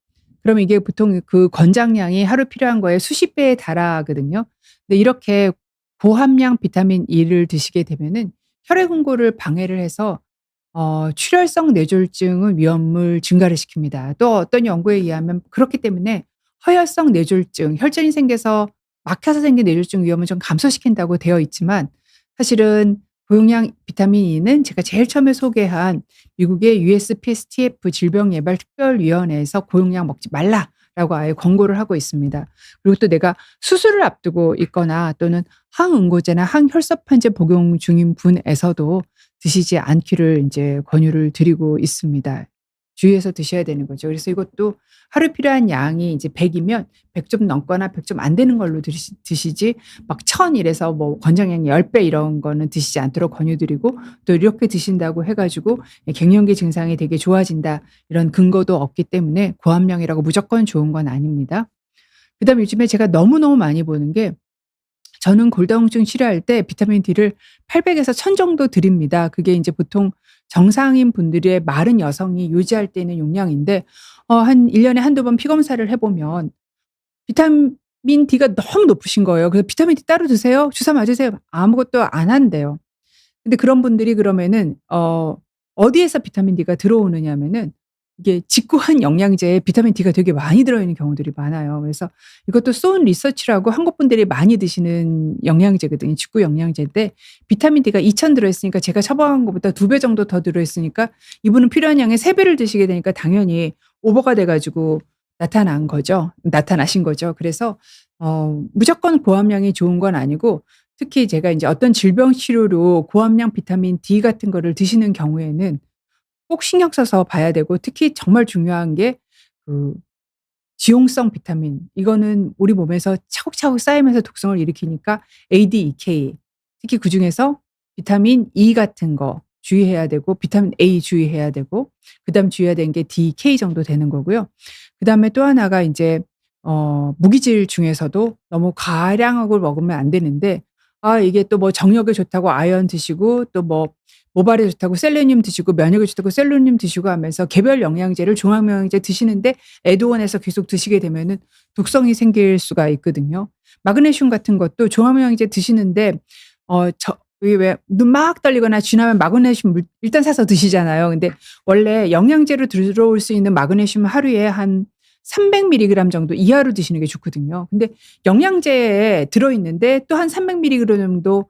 그러면 이게 보통 그 권장량이 하루 필요한 거의 수십 배에 달하거든요. 근데 이렇게 고함량 비타민 E를 드시게 되면은 혈액 공급을 방해를 해서 출혈성 뇌졸중의 위험을 증가를 시킵니다. 또 어떤 연구에 의하면 그렇기 때문에 허혈성 뇌졸중, 혈전이 생겨서 막혀서 생긴 뇌졸중 위험을 좀 감소시킨다고 되어 있지만 사실은 고용량 비타민 E는 제가 제일 처음에 소개한 미국의 USPSTF 질병예방특별위원회에서 "고용량 먹지 말라."라고 아예 권고를 하고 있습니다. 그리고 또 내가 수술을 앞두고 있거나 또는 항응고제나 항혈소판제 복용 중인 분에서도 드시지 않기를 인제 권유를 드리고 있습니다. 주의해서 드셔야 되는 거죠. 그래서 이것도 하루 필요한 양이 이제 100 이면 100 좀 넘거나 100 좀 안 되는 걸로 드시지 막 1000 이래서 뭐 권장량이 10배 이런 거는 드시지 않도록 권유드리고, 또 이렇게 드신다고 해 가지고 갱년기 증상이 되게 좋아진다 이런 근거도 없기 때문에 고함량이라고 무조건 좋은 건 아닙니다. 그다음에 요즘에 제가 너무너무 많이 보는 게 저는 골다공증 치료할 때 비타민 D를 800 에서 1000 정도 드립니다. 그게 인제 보통 정상인 분들의 마른 여성이 유지할 때 있는 용량인데 한 1 년에 한두 번 피 검사를 해 보면 비타민 D가 너무 높으신 거예요. 그래서 "비타민 D 따로 드세요? 주사 맞으세요?" 아무것도 안 한대요. 근데 그런 분들이 그러면은 어디에서 비타민 D가 들어오느냐면은 이게 직구한 영양제에 비타민 D가 되게 많이 들어있는 경우들이 많아요. 그래서 이것도 소운 리서치라고 한국 분들이 많이 드시는 영양제거든요. 직구 영양제인데 비타민 D가 2000 들어있으니까 제가 처방한 것보다 2배 정도 더 들어있으니까 이분은 필요한 양의 3배를 드시게 되니까 당연히 오버가 돼 가지고 나타나신 거죠. 그래서 무조건 고함량이 좋은 건 아니고, 특히 제가 인제 어떤 질병 치료로 고함량 비타민 D 같은 거를 드시는 경우에는 꼭 신경 써서 봐야 되고, 특히 정말 중요한 게 그 지용성 비타민, 이거는 우리 몸에서 차곡차곡 쌓이면서 독성을 일으키니까 ADEK, 특히 그중에서 비타민 E 같은 거 주의해야 되고 비타민 A 주의해야 되고 그다음 주의해야 되는 게 DK 정도 되는 거고요. 그다음에 또 하나가 인제 무기질 중에서도 너무 과량을 먹으면 안 되는데 이게 또 뭐 정력에 좋다고 아연 드시고 또 뭐 모발에 좋다고 셀레늄 드시고 면역에 좋다고 셀레늄 드시고 하면서 개별 영양제를 종합 영양제 드시는데 애도원에서 계속 드시게 되면은 독성이 생길 수가 있거든요. 마그네슘 같은 것도 종합 영양제 드시는데 저 왜 눈 막 떨리거나 쥐나면 마그네슘 물 일단 사서 드시잖아요. 근데 원래 영양제로 들어올 수 있는 마그네슘은 하루에 한 300 밀리그램 정도 이하로 드시는 게 좋거든요. 근데 영양제에 들어 있는데 또 한 300 밀리그램 정도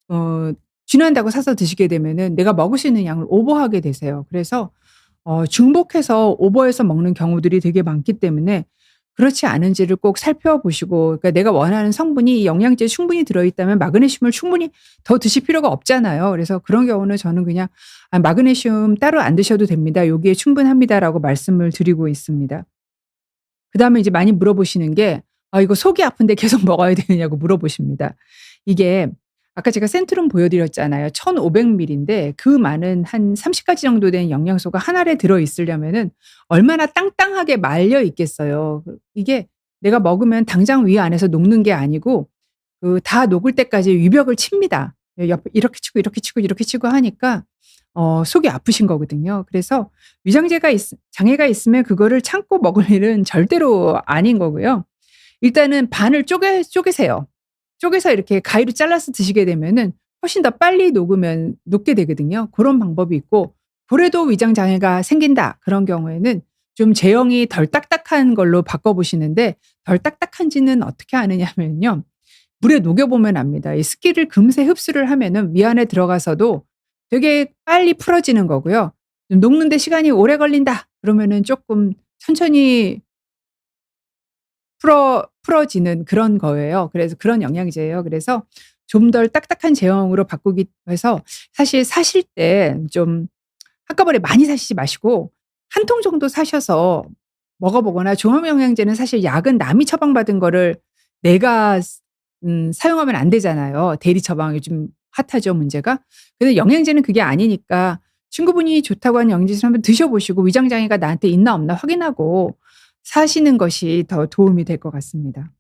어 쥐난다고 사서 드시게 되면은 내가 먹을 수 있는 양을 오버하게 되세요. 그래서 중복해서 오버해서 먹는 경우들이 되게 많기 때문에 그렇지 않은지를 꼭 살펴보시고, 그러니까 내가 원하는 성분이 이 영양제에 충분히 들어 있다면 마그네슘을 충분히 더 드실 필요가 없잖아요. 그래서 그런 경우는 저는 그냥 마그네슘 따로 안 드셔도 됩니다. 요기에 충분합니다."라고 말씀을 드리고 있습니다. 그다음에 이제 많이 물어보시는 게 이거 속이 아픈데 계속 먹어야 되느냐고 물어보십니다. 이게 아까 제가 센트룸 보여 드렸잖아요. 1,500 밀인데 그 많은 한 30 가지 정도 된 영양소가 한 알에 들어 있으려면은 얼마나 땅땅하게 말려 있겠어요. 이게 내가 먹으면 당장 위 안에서 녹는 게 아니고 그 다 녹을 때까지 위벽을 칩니다. 옆에 이렇게 치고 이렇게 치고 이렇게 치고 하니까 속이 아프신 거거든요. 그래서 위장제가 장애가 있으면 그거를 참고 먹을 일은 절대로 아닌 거고요. 일단은 반을 쪼개세요. 쪼개서 이렇게 가위로 잘라서 드시게 되면은 훨씬 더 빨리 녹게 되거든요. 고런 방법이 있고, 그래도 위장 장애가 생긴다 그런 경우에는 좀 제형이 덜 딱딱한 걸로 바꿔 보시는데, 덜 딱딱한지는 어떻게 아느냐면요. 물에 녹여 보면 압니다. 이 습기를 금세 흡수를 하면은 위 안에 들어가서도 되게 빨리 풀어지는 거고요. 녹는 데 시간이 오래 걸린다 그러면은 쪼끔 천천히 풀어지는 그런 거예요. 그래서 그런 영양제예요. 그래서 좀 덜 딱딱한 제형으로 바꾸기 위해서 사실 사실 때 좀 한꺼번에 많이 사시지 마시고 한 통 정도 사셔서 먹어 보거나, 종합 영양제는 사실 약은 남이 처방받은 거를 내가 사용하면 안 되잖아요. 대리 처방 요즘 핫하죠, 문제가. 근데 영양제는 그게 아니니까 친구분이 좋다고 하는 영양제를 한번 드셔 보시고 위장 장애가 나한테 있나 없나 확인하고 사시는 것이 더 도움이 될 것 같습니다.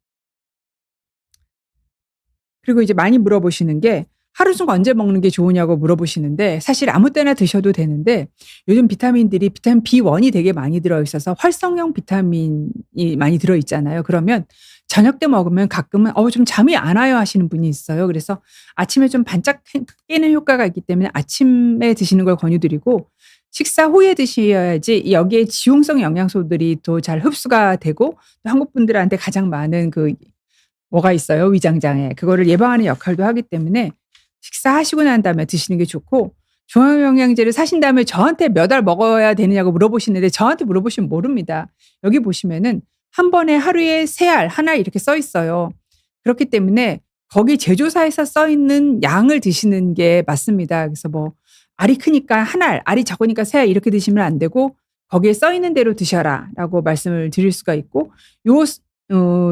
그리고 이제 많이 물어보시는 게 "하루속 언제 먹는 게 좋으냐."고 물어보시는데, 사실 아무 때나 드셔도 되는데 요즘 비타민들이 비타민 B1이 되게 많이 들어 있어서 활성형 비타민이 많이 들어 있잖아요. 그러면 저녁 때 먹으면 가끔은 좀 잠이 안 와요." 하시는 분이 있어요. 그래서 아침에 좀 반짝 깨는 효과가 있기 때문에 아침에 드시는 걸 권유드리고, 식사 후에 드셔야지 여기에 지용성 영양소들이 또 잘 흡수가 되고, 또 한국 분들한테 가장 많은 뭐가 있어요, 위장 장애. 그거를 예방하는 역할도 하기 때문에 식사하시고 난 다음에 드시는 게 좋고, 종합 영양제를 사신 다음에 저한테 "몇 알 먹어야 되느냐."고 물어보시는데 저한테 물어보시면 모릅니다. 여기 보시면은 한 번에 하루에 3 알, 1 알 이렇게 써 있어요. 그렇기 때문에 거기 제조사에서 써 있는 양을 드시는 게 맞습니다. 그래서 뭐 "알이 크니까 1 알, 알이 적으니까 3 알." 이렇게 드시면 안 되고 "거기에 써 있는 대로 드셔라."라고 말씀을 드릴 수가 있고, 요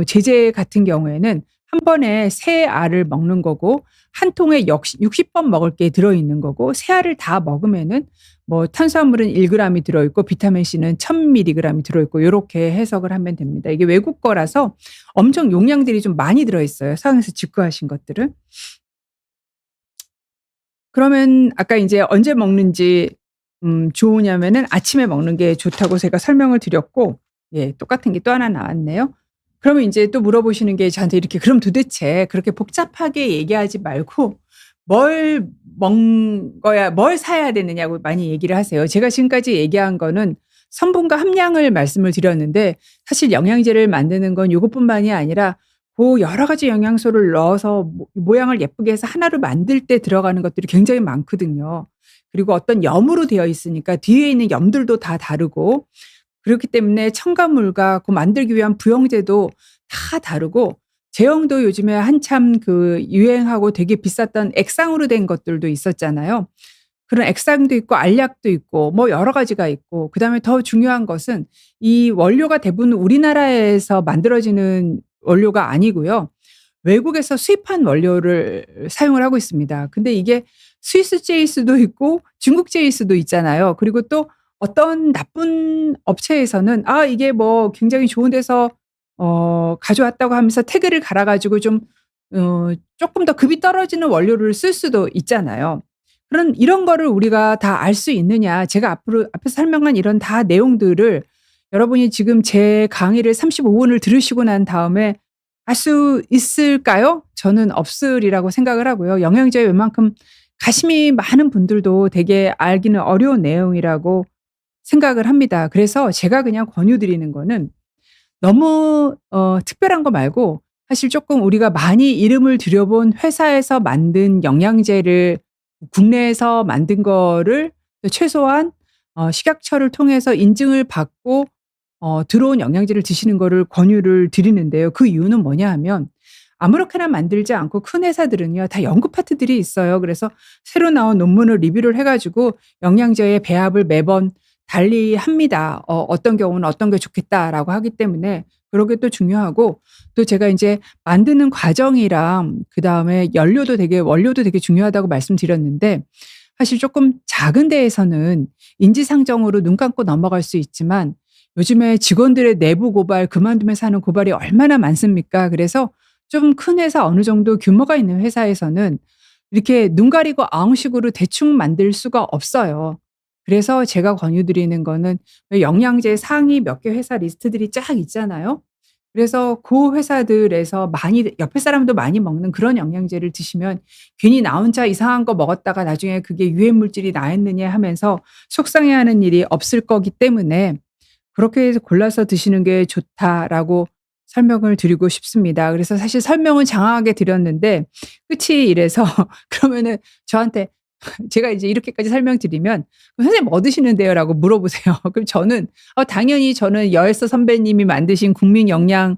제제 같은 경우에는 한 번에 3 알을 먹는 거고 한 통에 역시 60번 먹을 게 들어 있는 거고, 3 알을 다 먹으면은 뭐 탄수화물은 1 그램이 들어 있고 비타민 C는 1000 밀리그램이 들어 있고, 요렇게 해석을 하면 됩니다. 이게 외국 거라서 엄청 용량들이 좀 많이 들어 있어요, 서양에서 직구하신 것들은. 그러면 아까 인제 언제 먹는지 좋으냐면은 아침에 먹는 게 좋다고 제가 설명을 드렸고, 예, 똑같은 게 또 하나 나왔네요. 그러면 인제 또 물어보시는 게 저한테 이렇게 "그럼 도대체 그렇게 복잡하게 얘기하지 말고 뭘 사야 되느냐."고 많이 얘기를 하세요. 제가 지금까지 얘기한 거는 성분과 함량을 말씀을 드렸는데, 사실 영양제를 만드는 건 요것뿐만이 아니라 여러 가지 영양소를 넣어서 모양을 예쁘게 해서 하나로 만들 때 들어가는 것들이 굉장히 많거든요. 그리고 어떤 염으로 되어 있으니까 뒤에 있는 염들도 다 다르고, 그렇기 때문에 첨가물과 만들기 위한 부영제도 다 다르고, 제형도 요즘에 한참 유행하고 되게 비쌌던 액상으로 된 것들도 있었잖아요. 그런 액상도 있고 알약도 있고 뭐 여러 가지가 있고, 그다음에 더 중요한 것은 이 원료가 대부분 우리나라에서 만들어지는 원료가 아니고요. 외국에서 수입한 원료를 사용을 하고 있습니다. 근데 이게 스위스제일 수도 있고 중국제일 수도 있잖아요. 그리고 또 어떤 나쁜 업체에서는 이게 뭐 굉장히 좋은 데서 가져왔다고 하면서 태그를 갈아 가지고 좀 쪼끔 더 급이 떨어지는 원료를 쓸 수도 있잖아요. 그런 이런 거를 우리가 다 알 수 있느냐. 제가 앞에서 설명한 이런 다 내용들을 여러분이 지금 제 강의를 35 분을 들으시고 난 다음에 알 수 있을까요? 저는 없으리라고 생각을 하고요. 영양제에 웬만큼 관심이 많은 분들도 되게 알기는 어려운 내용이라고 생각을 합니다. 그래서 제가 그냥 권유드리는 거는 너무 특별한 거 말고 사실 쪼끔 우리가 많이 이름을 들여본 회사에서 만든 영양제를 국내에서 만든 거를 최소한 식약처를 통해서 인증을 받고 들어온 영양제를 드시는 거를 권유를 드리는데요. 그 이유는 뭐냐 하면 아무렇게나 만들지 않고 큰 회사들은요 다 연구 파트들이 있어요. 그래서 새로 나온 논문을 리뷰를 해 가지고 영양제의 배합을 매번 달리합니다. 어떤 경우는 "어떤 게 좋겠다."라고 하기 때문에 그런 게 또 중요하고 또 제가 인제 만드는 과정이랑 그다음에 원료도 되게 중요하다고 말씀드렸는데 사실 쪼끔 작은 데에서는 인지상정으로 눈 감고 넘어갈 수 있지만 요즘에 직원들의 내부 고발, 그만두면서 하는 고발이 얼마나 많습니까? 그래서 좀 큰 회사 어느 정도 규모가 있는 회사에서는 이렇게 눈 가리고 아웅식으로 대충 만들 수가 없어요. 그래서 제가 권유드리는 거는 왜 영양제 상위 몇 개 회사 리스트들이 쫙 있잖아요. 그래서 고 회사들에서 많이 옆에 사람도 많이 먹는 그런 영양제를 드시면 괜히 나 혼자 이상한 거 먹었다가 나중에 그게 유해 물질이 나했느냐 하면서 속상해하는 일이 없을 거기 때문에 그렇게 해서 골라서 드시는 게 좋다라고 설명을 드리고 싶습니다. 그래서 사실 설명은 장황하게 드렸는데 끝이 이래서 그러면은 저한테 제가 이제 이렇게까지 설명드리면 "그럼 선생님 뭐 드시는데요?"라고 물어보세요. 그럼 저는 당연히 저는 여엘서 선배님이 만드신 국민 영양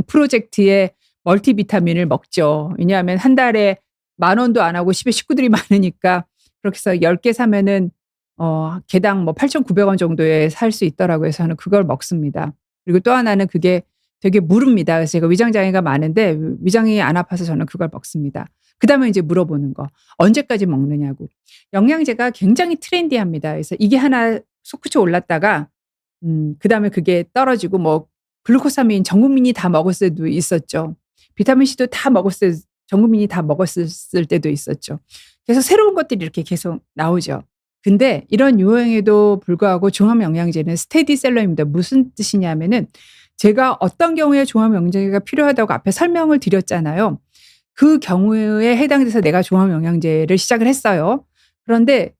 프로젝트의 멀티비타민을 먹죠. 왜냐하면 한 달에 10,000원도 안 하고 집에 식구들이 많으니까 그렇게 해서 10개 사면은 개당 뭐 8,900원 정도에 살 수 있더라고요. 그래서 저는 그걸 먹습니다. 그리고 또 하나는 그게 되게 무릅니다. 그래서 제가 위장 장애가 많은데 위장이 안 아파서 저는 그걸 먹습니다. 그다음에 인제 물어보는 거. 언제까지 먹느냐고. 영양제가 굉장히 트렌디합니다. 그래서 이게 하나 솟구쳐 올랐다가 그다음에 그게 떨어지고 뭐 글루코사민 전 국민이 다 먹었을 때도 있었죠. 비타민 C도 다 먹었을 전 국민이 다 먹었을 때도 있었죠. 그래서 새로운 것들이 이렇게 계속 나오죠. 근데 이런 유행에도 불구하고 종합 영양제는 스테디셀러입니다. 무슨 뜻이냐면은 제가 어떤 경우에 종합 영양제가 필요하다고 앞에 설명을 드렸잖아요. 그 경우에 해당돼서 내가 종합 영양제를 시작을 했어요. 그런데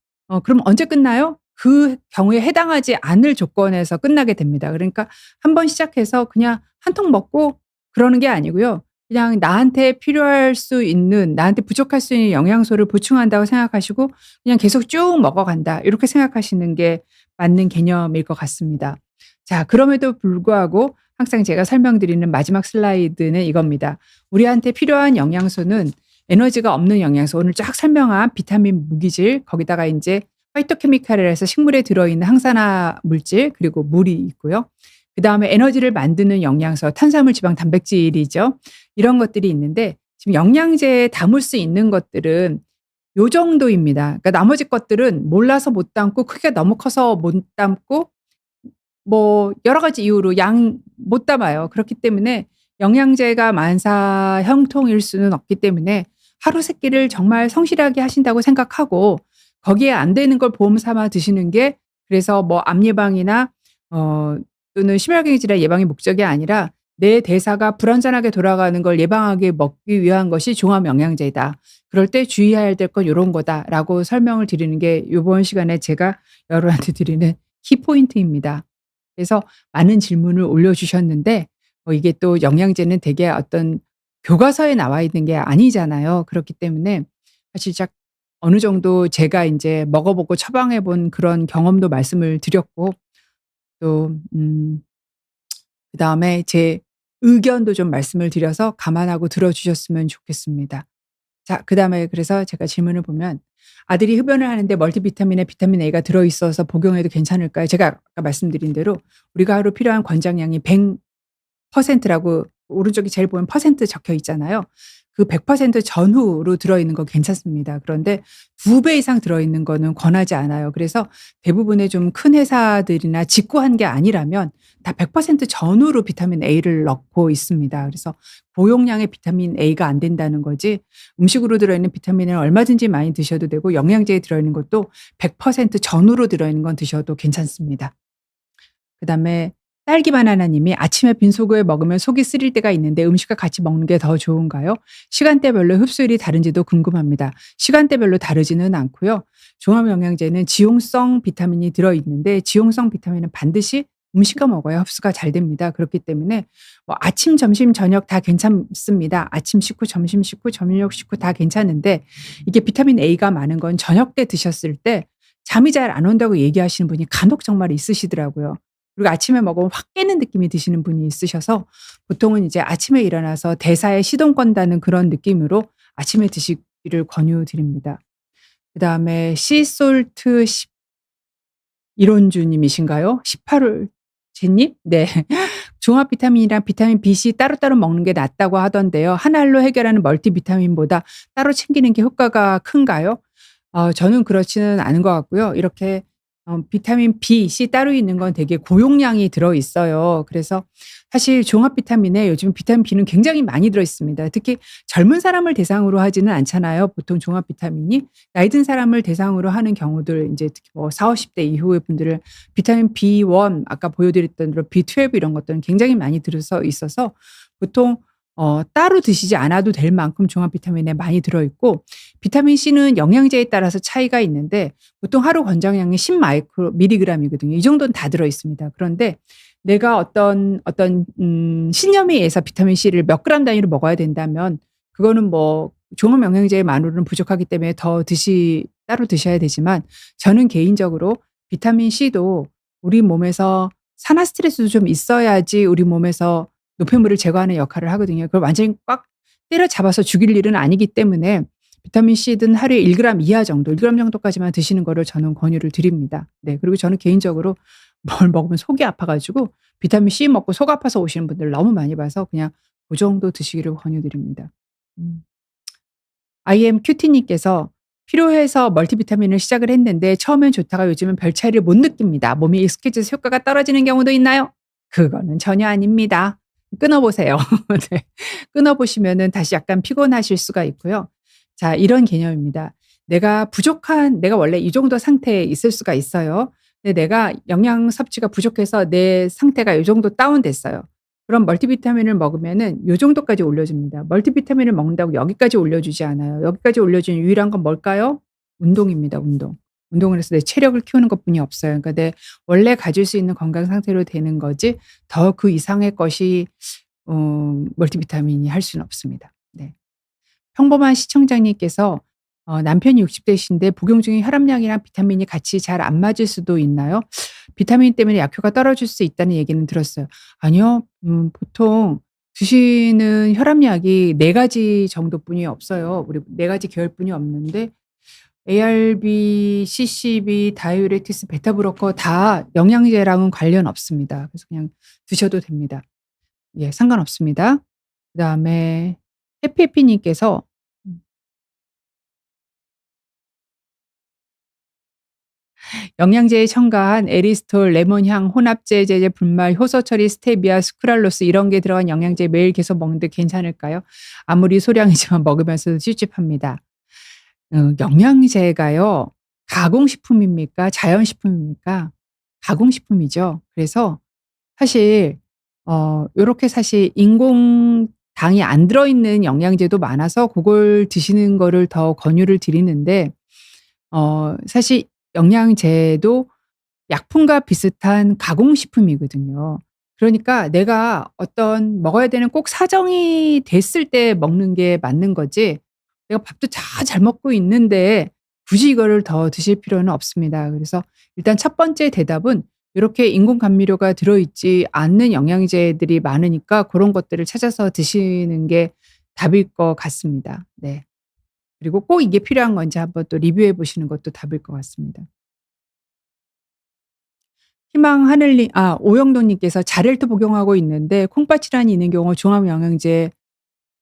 그럼 언제 끝나요? 그 경우에 해당하지 않을 조건에서 끝나게 됩니다. 그러니까 한 번 시작해서 그냥 한 통 먹고 그러는 게 아니고요. 그냥 나한테 필요할 수 있는 나한테 부족할 수 있는 영양소를 보충한다고 생각하시고 그냥 계속 쭉 먹어간다. 이렇게 생각하시는 게 맞는 개념일 것 같습니다. 자, 그럼에도 불구하고 항상 제가 설명드리는 마지막 슬라이드는 이겁니다. 우리한테 필요한 영양소는 에너지가 없는 영양소 오늘 쫙 설명한 비타민, 무기질 거기다가 인제 파이토케미칼이라 해서 식물에 들어있는 항산화 물질 그리고 물이 있고요. 그다음에 에너지를 만드는 영양소 탄수화물, 지방, 단백질이죠. 이런 것들이 있는데 지금 영양제에 담을 수 있는 것들은 요 정도입니다. 그러니까 나머지 것들은 몰라서 못 담고 크기가 너무 커서 못 담고 뭐 여러 가지 이유로 양 못 담아요. 그렇기 때문에 영양제가 만사형통일 수는 없기 때문에 하루 3 끼를 정말 성실하게 하신다고 생각하고 거기에 안 되는 걸 보험 삼아 드시는 게 그래서 뭐 암 예방이나 또는 심혈관계 질환 예방이 목적이 아니라 내 대사가 불완전하게 돌아가는 걸 예방하게 먹기 위한 것이 종합 영양제다. 그럴 때 주의해야 될 건 요런 거다라고 설명을 드리는 게 요번 시간에 제가 여러분한테 드리는 키포인트입니다. 그래서 많은 질문을 올려주셨는데 이게 또 영양제는 되게 어떤 교과서에 나와 있는 게 아니잖아요. 그렇기 때문에 사실 어느 정도 제가 인제 먹어 보고 처방해 본 그런 경험도 말씀을 드렸고 또 그다음에 제 의견도 좀 말씀을 드려서 감안하고 들어 주셨으면 좋겠습니다. 자, 그다음에 그래서 제가 질문을 보면 "아들이 흡연을 하는데 멀티비타민에 비타민 A가 들어 있어서 복용해도 괜찮을까요?" 제가 아까 말씀드린 대로 우리가 하루 필요한 권장량이 100% 라고 오른쪽에 제일 보면 퍼센트 적혀 있잖아요. 그 100% 전후로 들어있는 거 괜찮습니다. 그런데 2배 이상 들어있는 거는 권하지 않아요. 그래서 대부분의 좀 큰 회사들이나 직구한 게 아니라면 다 100% 전후로 비타민 A를 넣고 있습니다. 그래서 고용량의 비타민 A가 안 된다는 거지, 음식으로 들어있는 비타민은 얼마든지 많이 드셔도 되고 영양제에 들어있는 것도 100% 전후로 들어있는 건 드셔도 괜찮습니다. 그다음에 딸기 바나나 님이 "아침에 빈속을 먹으면 속이 쓰릴 때가 있는데 음식과 같이 먹는 게 더 좋은가요? 시간대별로 흡수율이 다른지도 궁금합니다." 시간대별로 다르지는 않고요. 종합 영양제는 지용성 비타민이 들어 있는데 지용성 비타민은 반드시 음식과 먹어야 흡수가 잘 됩니다. 그렇기 때문에 뭐 아침, 점심, 저녁 다 괜찮습니다. 아침 식후, 점심 식후, 저녁 식후 다 괜찮은데, 이게 비타민 A가 많은 건 저녁 때 드셨을 때 잠이 잘 안 온다고 얘기하시는 분이 간혹 정말 있으시더라고요. 그리고 아침에 먹으면 확 깨는 느낌이 드시는 분이 있으셔서 보통은 이제 아침에 일어나서 대사에 시동 건다는 그런 느낌으로 아침에 드시기를 권유드립니다. 그다음에 씨솔트 이론주 님이신가요? 18홀 제님? 네. 종합 비타민이랑 비타민 B, C 따로따로 먹는 게 낫다고 하던데요. 한 알로 해결하는 멀티비타민보다 따로 챙기는 게 효과가 큰가요? 저는 그렇지는 않은 것 같고요. 이렇게 비타민 B, C 따로 있는 건 되게 고용량이 들어 있어요. 그래서 사실 종합 비타민에 요즘 비타민 B는 굉장히 많이 들어 있습니다. 특히 젊은 사람을 대상으로 하지는 않잖아요, 보통 종합 비타민이. 나이 든 사람을 대상으로 하는 경우들, 인제 특히 뭐 40-50대 이후의 분들은 비타민 B1, 아까 보여드렸던 대로 B12 이런 것들은 굉장히 많이 들어서 있어서 보통 따로 드시지 않아도 될 만큼 종합 비타민에 많이 들어 있고, 비타민 C는 영양제에 따라서 차이가 있는데 보통 하루 권장량이 10 마이크로 밀리그램이거든요. 이 정도는 다 들어 있습니다. 그런데 내가 어떤 신념에 의해서 비타민 C를 몇 그램 단위로 먹어야 된다면 그거는 뭐 종합 영양제만으로는 부족하기 때문에 따로 드셔야 되지만, 저는 개인적으로 비타민 C도 우리 몸에서 산화 스트레스도 좀 있어야지 우리 몸에서 노폐물을 제거하는 역할을 하거든요. 그걸 완전히 꽉 때려잡아서 죽일 일은 아니기 때문에 비타민 C든 하루에 1 그램 이하 정도, 1 그램 정도까지만 드시는 거를 저는 권유를 드립니다. 네. 그리고 저는 개인적으로 뭘 먹으면 속이 아파 가지고 비타민 C 먹고 속 아파서 오시는 분들 너무 많이 봐서 그냥 고 정도 드시기를 권유드립니다. 음. IM 큐티 님께서 "필요해서 멀티비타민을 시작을 했는데 처음엔 좋다가 요즘은 별 차이를 못 느낍니다. 몸이 익숙해져서 효과가 떨어지는 경우도 있나요?" 그거는 전혀 아닙니다. 끊어 보세요. 네. 끊어 보시면은 다시 약간 피곤하실 수가 있고요. 자, 이런 개념입니다. 내가 원래 이 정도 상태에 있을 수가 있어요. 근데 내가 영양 섭취가 부족해서 내 상태가 요 정도 다운됐어요. 그럼 멀티비타민을 먹으면은 요 정도까지 올려줍니다. 멀티비타민을 먹는다고 여기까지 올려주지 않아요. 여기까지 올려주는 유일한 건 뭘까요? 운동입니다, 운동. 운동을 해서 내 체력을 키우는 것뿐이 없어요. 그러니까 내 원래 가질 수 있는 건강 상태로 되는 거지 더 그 이상의 것이 멀티비타민이 할 수는 없습니다. 네. 평범한 시청자님께서 남편이 60 대신데 복용 중에 혈압약이랑 비타민이 같이 잘 안 맞을 수도 있나요? 비타민 때문에 약효가 떨어질 수 있다는 얘기는 들었어요. 아니요. 보통 드시는 혈압약이 4 가지 정도뿐이 없어요. 우리 4 가지 계열뿐이 없는데 ARB, CCB, 다이우레틱스, 베타 브로커 다 영양제랑은 관련 없습니다. 그래서 그냥 드셔도 됩니다. 예, 상관없습니다. 그다음에 해피해피 님께서 영양제에 첨가한 에리스톨, 레몬향, 혼합제, 제제, 분말, 효소 처리, 스테비아, 스크랄로스 이런 게 들어간 영양제 매일 계속 먹는데 괜찮을까요? 아무리 소량이지만 먹으면서도 찝찝합니다. 영양제가요, 가공식품입니까? 자연식품입니까? 가공식품이죠. 그래서 사실 요렇게 사실 인공당이 안 들어있는 영양제도 많아서 고걸 드시는 거를 더 권유를 드리는데, 사실 영양제도 약품과 비슷한 가공식품이거든요. 그러니까 내가 어떤 먹어야 되는 꼭 사정이 됐을 때 먹는 게 맞는 거지, 내가 밥도 다 잘 먹고 있는데 굳이 이거를 더 드실 필요는 없습니다. 그래서 일단 첫 번째 대답은 요렇게 인공 감미료가 들어있지 않는 영양제들이 많으니까 고런 것들을 찾아서 드시는 게 답일 것 같습니다. 네. 그리고 꼭 이게 필요한 건지 한번 또 리뷰해 보시는 것도 답일 것 같습니다. 희망 하늘님 오영돈 님께서 "자렐토 복용하고 있는데 콩팥 질환이 있는 경우 종합 영양제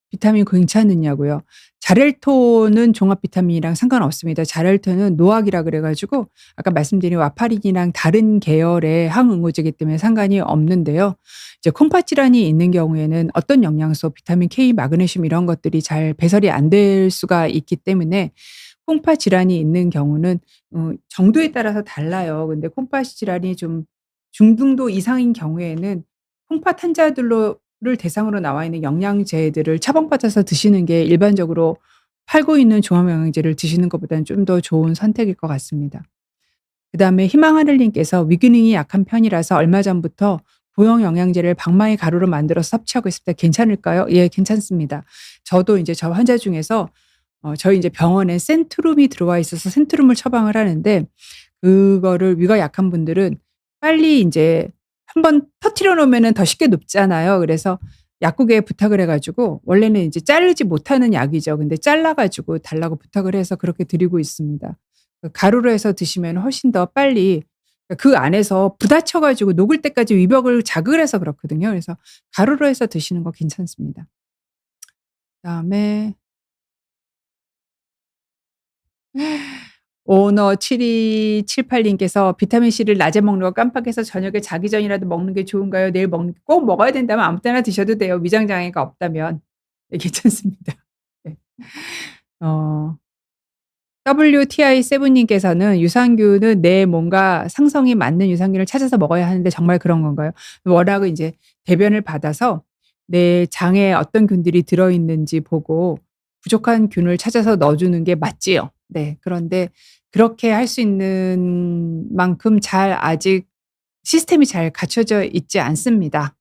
비타민 괜찮으냐고요. 자렐토는 종합 비타민이랑 상관없습니다. 자렐토는 노악이라 그래 가지고 아까 말씀드린 와파린이랑 다른 계열의 항응고제이기 때문에 상관이 없는데요. 이제 콩팥 질환이 있는 경우에는 어떤 영양소 비타민 K, 마그네슘 이런 것들이 잘 배설이 안 될 수가 있기 때문에 콩팥 질환이 있는 경우는 정도에 따라서 달라요. 근데 콩팥 질환이 좀 중등도 이상인 경우에는 콩팥 환자들로 를 대상으로 나와 있는 영양제들을 처방받아서 드시는 게 일반적으로 팔고 있는 종합영양제를 드시는 것보다는 좀 더 좋은 선택일 것 같습니다. 그다음에 희망하늘 님께서 "위기능이 약한 편이라서 얼마 전부터 구형 영양제를 방망이 가루로 만들어서 섭취하고 있습니다. 괜찮을까요?" 예, 괜찮습니다. 저도 인제 저 환자 중에서 저희 인제 병원에 센트룸이 들어와 있어서 센트룸을 처방을 하는데 그거를 위가 약한 분들은 빨리 인제 한번 터트려 놓으면은 더 쉽게 눕잖아요. 그래서 약국에 부탁을 해 가지고 원래는 이제 자르지 못하는 약이죠. 근데 잘라 가지고 달라고 부탁을 해서 그렇게 드리고 있습니다. 가루로 해서 드시면 훨씬 더 빨리 그 안에서 부딪혀 가지고 녹을 때까지 위벽을 자극을 해서 그렇거든요. 그래서 가루로 해서 드시는 거 괜찮습니다. 그다음에 오너 7278 님께서 "비타민 C를 낮에 먹는 거 깜빡해서 저녁에 자기 전이라도 먹는 게 좋은가요? 내일 꼭 먹어야 된다면 아무 때나 드셔도 돼요. 위장 장애가 없다면." 네, 괜찮습니다. 네. 어 WTI7 님께서는 "유산균은 내 몸과 상성이 맞는 유산균을 찾아서 먹어야 하는데 정말 그런 건가요?" 워낙은 인제 대변을 받아서 내 장에 어떤 균들이 들어 있는지 보고 부족한 균을 찾아서 넣어 주는 게 맞지요. 네. 그런데 그렇게 할 수 있는 만큼 잘 아직 시스템이 잘 갖춰져 있지 않습니다.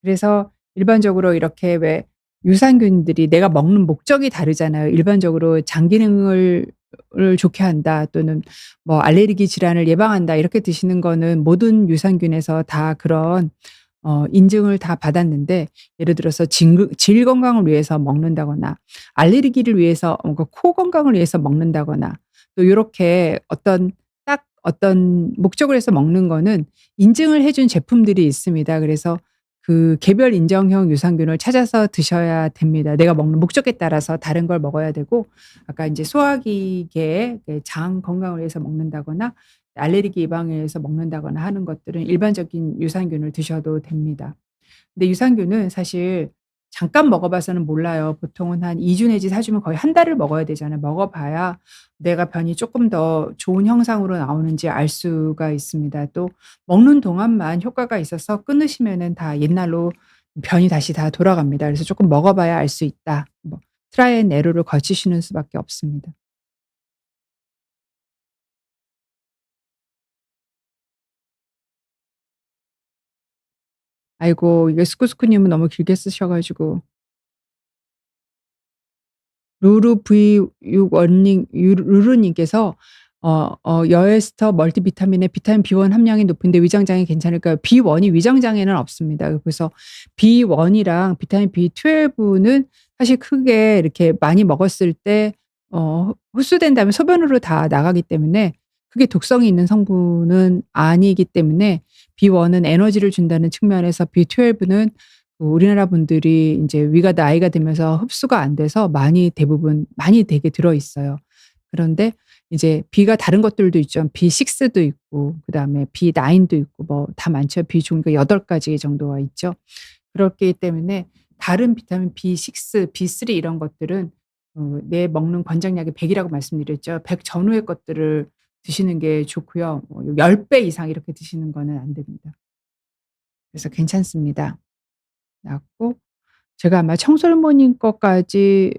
그래서 일반적으로 이렇게 왜 유산균들이 내가 먹는 목적이 다르잖아요. 일반적으로 장 기능을 좋게 한다 또는 뭐 알레르기 질환을 예방한다 이렇게 드시는 거는 모든 유산균에서 다 그런 인증을 다 받았는데 예를 들어서 질 건강을 위해서 먹는다거나 알레르기를 위해서 그 코 건강을 위해서 먹는다거나 또 요렇게 어떤 목적을 해서 먹는 거는 인증을 해준 제품들이 있습니다. 그래서 그 개별 인정형 유산균을 찾아서 드셔야 됩니다. 내가 먹는 목적에 따라서 다른 걸 먹어야 되고 아까 인제 소화기계 장 건강을 위해서 먹는다거나 알레르기 예방을 위해서 먹는다거나 하는 것들은 일반적인 유산균을 드셔도 됩니다. 근데 유산균은 사실 잠깐 먹어 봐서는 몰라요. 보통은 한 2주 내지 4 주면 거의 한 달을 먹어야 되잖아요. 먹어 봐야 내가 변이 쪼끔 더 좋은 형상으로 나오는지 알 수가 있습니다. 또 먹는 동안만 효과가 있어서 끊으시면은 다 옛날로 변이 다시 다 돌아갑니다. 그래서 쪼끔 먹어 봐야 알 수 있다. 뭐 트라이 앤 에러를 거치시는 수밖에 없습니다. 아이고, 이게 스쿠스쿠 님은 너무 길게 쓰셔 가지고 루루 V61 님 루루 님께서 여에스터 멀티비타민에 비타민 B1 함량이 높은데 위장 장애 괜찮을까요? B1이 위장 장애는 없습니다. 그래서 B1이랑 비타민 B12는 사실 크게 이렇게 많이 먹었을 때 흡수된 다음에 소변으로 다 나가기 때문에 크게 독성이 있는 성분은 아니기 때문에 B1은 에너지를 준다는 측면에서 B12는 우리나라 분들이 인제 위가 나이가 들면서 흡수가 안 돼서 대부분 많이 되게 들어 있어요. 그런데 이제 B가 다른 것들도 있죠. B6도 있고 그다음에 B9도 있고 뭐 다 많죠. B 종류가 8 가지 정도가 있죠. 그렇기 때문에 다른 비타민 B6, B3 이런 것들은 내 먹는 권장량의 100 이라고 말씀드렸죠. 100 전후의 것들을 드시는 게 좋고요. 10배 이상 이렇게 드시는 거는 안 됩니다. 그래서 괜찮습니다. 낫고 제가 아마 청설모님 것까지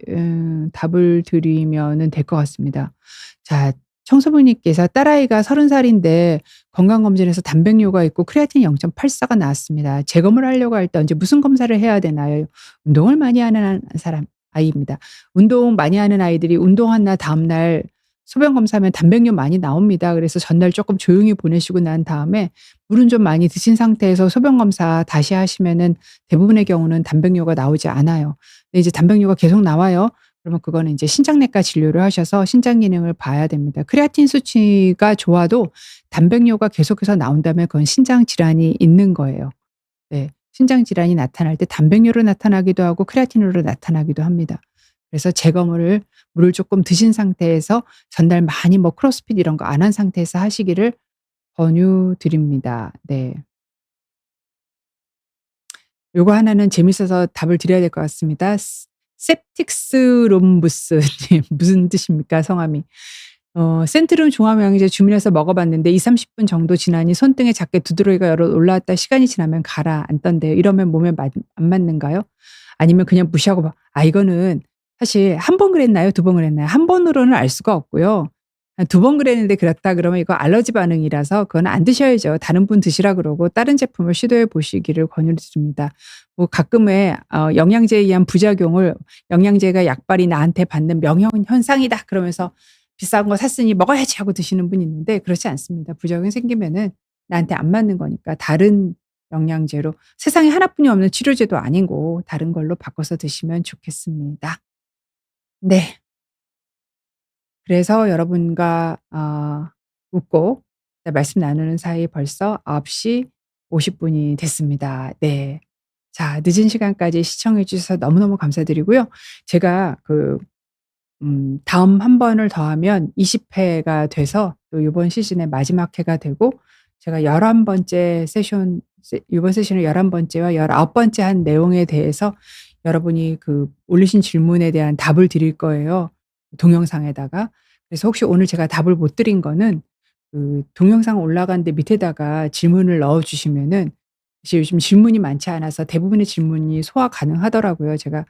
답을 드리면은 될 것 같습니다. 자, 청설모님께서 "딸아이가 30 살인데 건강검진에서 단백뇨가 있고 크레아틴 0.84가 나왔습니다. 재검을 하려고 할 때 언제 무슨 검사를 해야 되나요?" 운동을 많이 하는 아이입니다. 운동 많이 하는 아이들이 운동한 날 다음 날 소변 검사하면 단백뇨 많이 나옵니다. 그래서 전날 쪼끔 조용히 보내시고 난 다음에 물은 좀 많이 드신 상태에서 소변 검사 다시 하시면은 대부분의 경우는 단백뇨가 나오지 않아요. 근데 이제 단백뇨가 계속 나와요. 그러면 그거는 인제 신장내과 진료를 하셔서 신장 기능을 봐야 됩니다. 크레아틴 수치가 좋아도 단백뇨가 계속해서 나온다면 그건 신장 질환이 있는 거예요. 네. 신장 질환이 나타날 때 단백뇨로 나타나기도 하고 크레아틴으로 나타나기도 합니다. 그래서 재검을 물을 쪼끔 드신 상태에서 전날 많이 뭐 크로스핏 이런 거 안 한 상태에서 하시기를 권유드립니다. 네. 요거 하나는 재밌어서 답을 드려야 될 것 같습니다. 셉틱스롬부스 님 무슨 뜻입니까 성함이. 센트룸 종합영양제 주문해서 먹어 봤는데 20-30분 정도 지나니 손등에 작게 두드러기가 여러 올라왔다 시간이 지나면 가라앉던데요. 이러면 몸에 안 맞는가요? 아니면 그냥 무시하고 이거는 사실 한 번 그랬나요? 두 번 그랬나요? 한 번으로는 알 수가 없고요. 한 두 번 그랬는데 그렇다 그러면 이거 알러지 반응이라서 그건 안 드셔야죠. 다른 분 드시라 그러고 다른 제품을 시도해 보시기를 권유드립니다. 뭐 가끔의 영양제에 의한 부작용을 '영양제가 약발이 나한테 받는 명현상이다.' 그러면서 '비싼 거 샀으니 먹어야지.' 하고 드시는 분이 있는데 그렇지 않습니다. 부작용이 생기면은 나한테 안 맞는 거니까 다른 영양제로 세상에 하나뿐이 없는 치료제도 아니고 다른 걸로 바꿔서 드시면 좋겠습니다. 네. 그래서 여러분과 웃고 말씀 나누는 사이 벌써 9시 50 분이 됐습니다. 네. 자 늦은 시간까지 시청해 주셔서 너무너무 감사드리고요. 제가 다음 한 번을 더 하면 20 회가 돼서 또 요번 시즌의 마지막 회가 되고 제가 11 번째 요번 세션의 11 번째와 19 번째 한 내용에 대해서 여러분이 올리신 질문에 대한 답을 드릴 거예요, 동영상에다가. 그래서 혹시 오늘 제가 답을 못 드린 거는 동영상 올라간 데 밑에다가 질문을 넣어 주시면은 사실 요즘 질문이 많지 않아서 대부분의 질문이 소화 가능하더라고요. 제가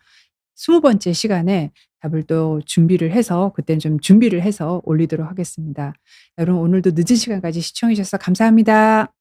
20 번째 시간에 답을 또 준비를 해서 그때는 좀 준비를 해서 올리도록 하겠습니다. 여러분 오늘도 늦은 시간까지 시청해 주셔서 감사합니다.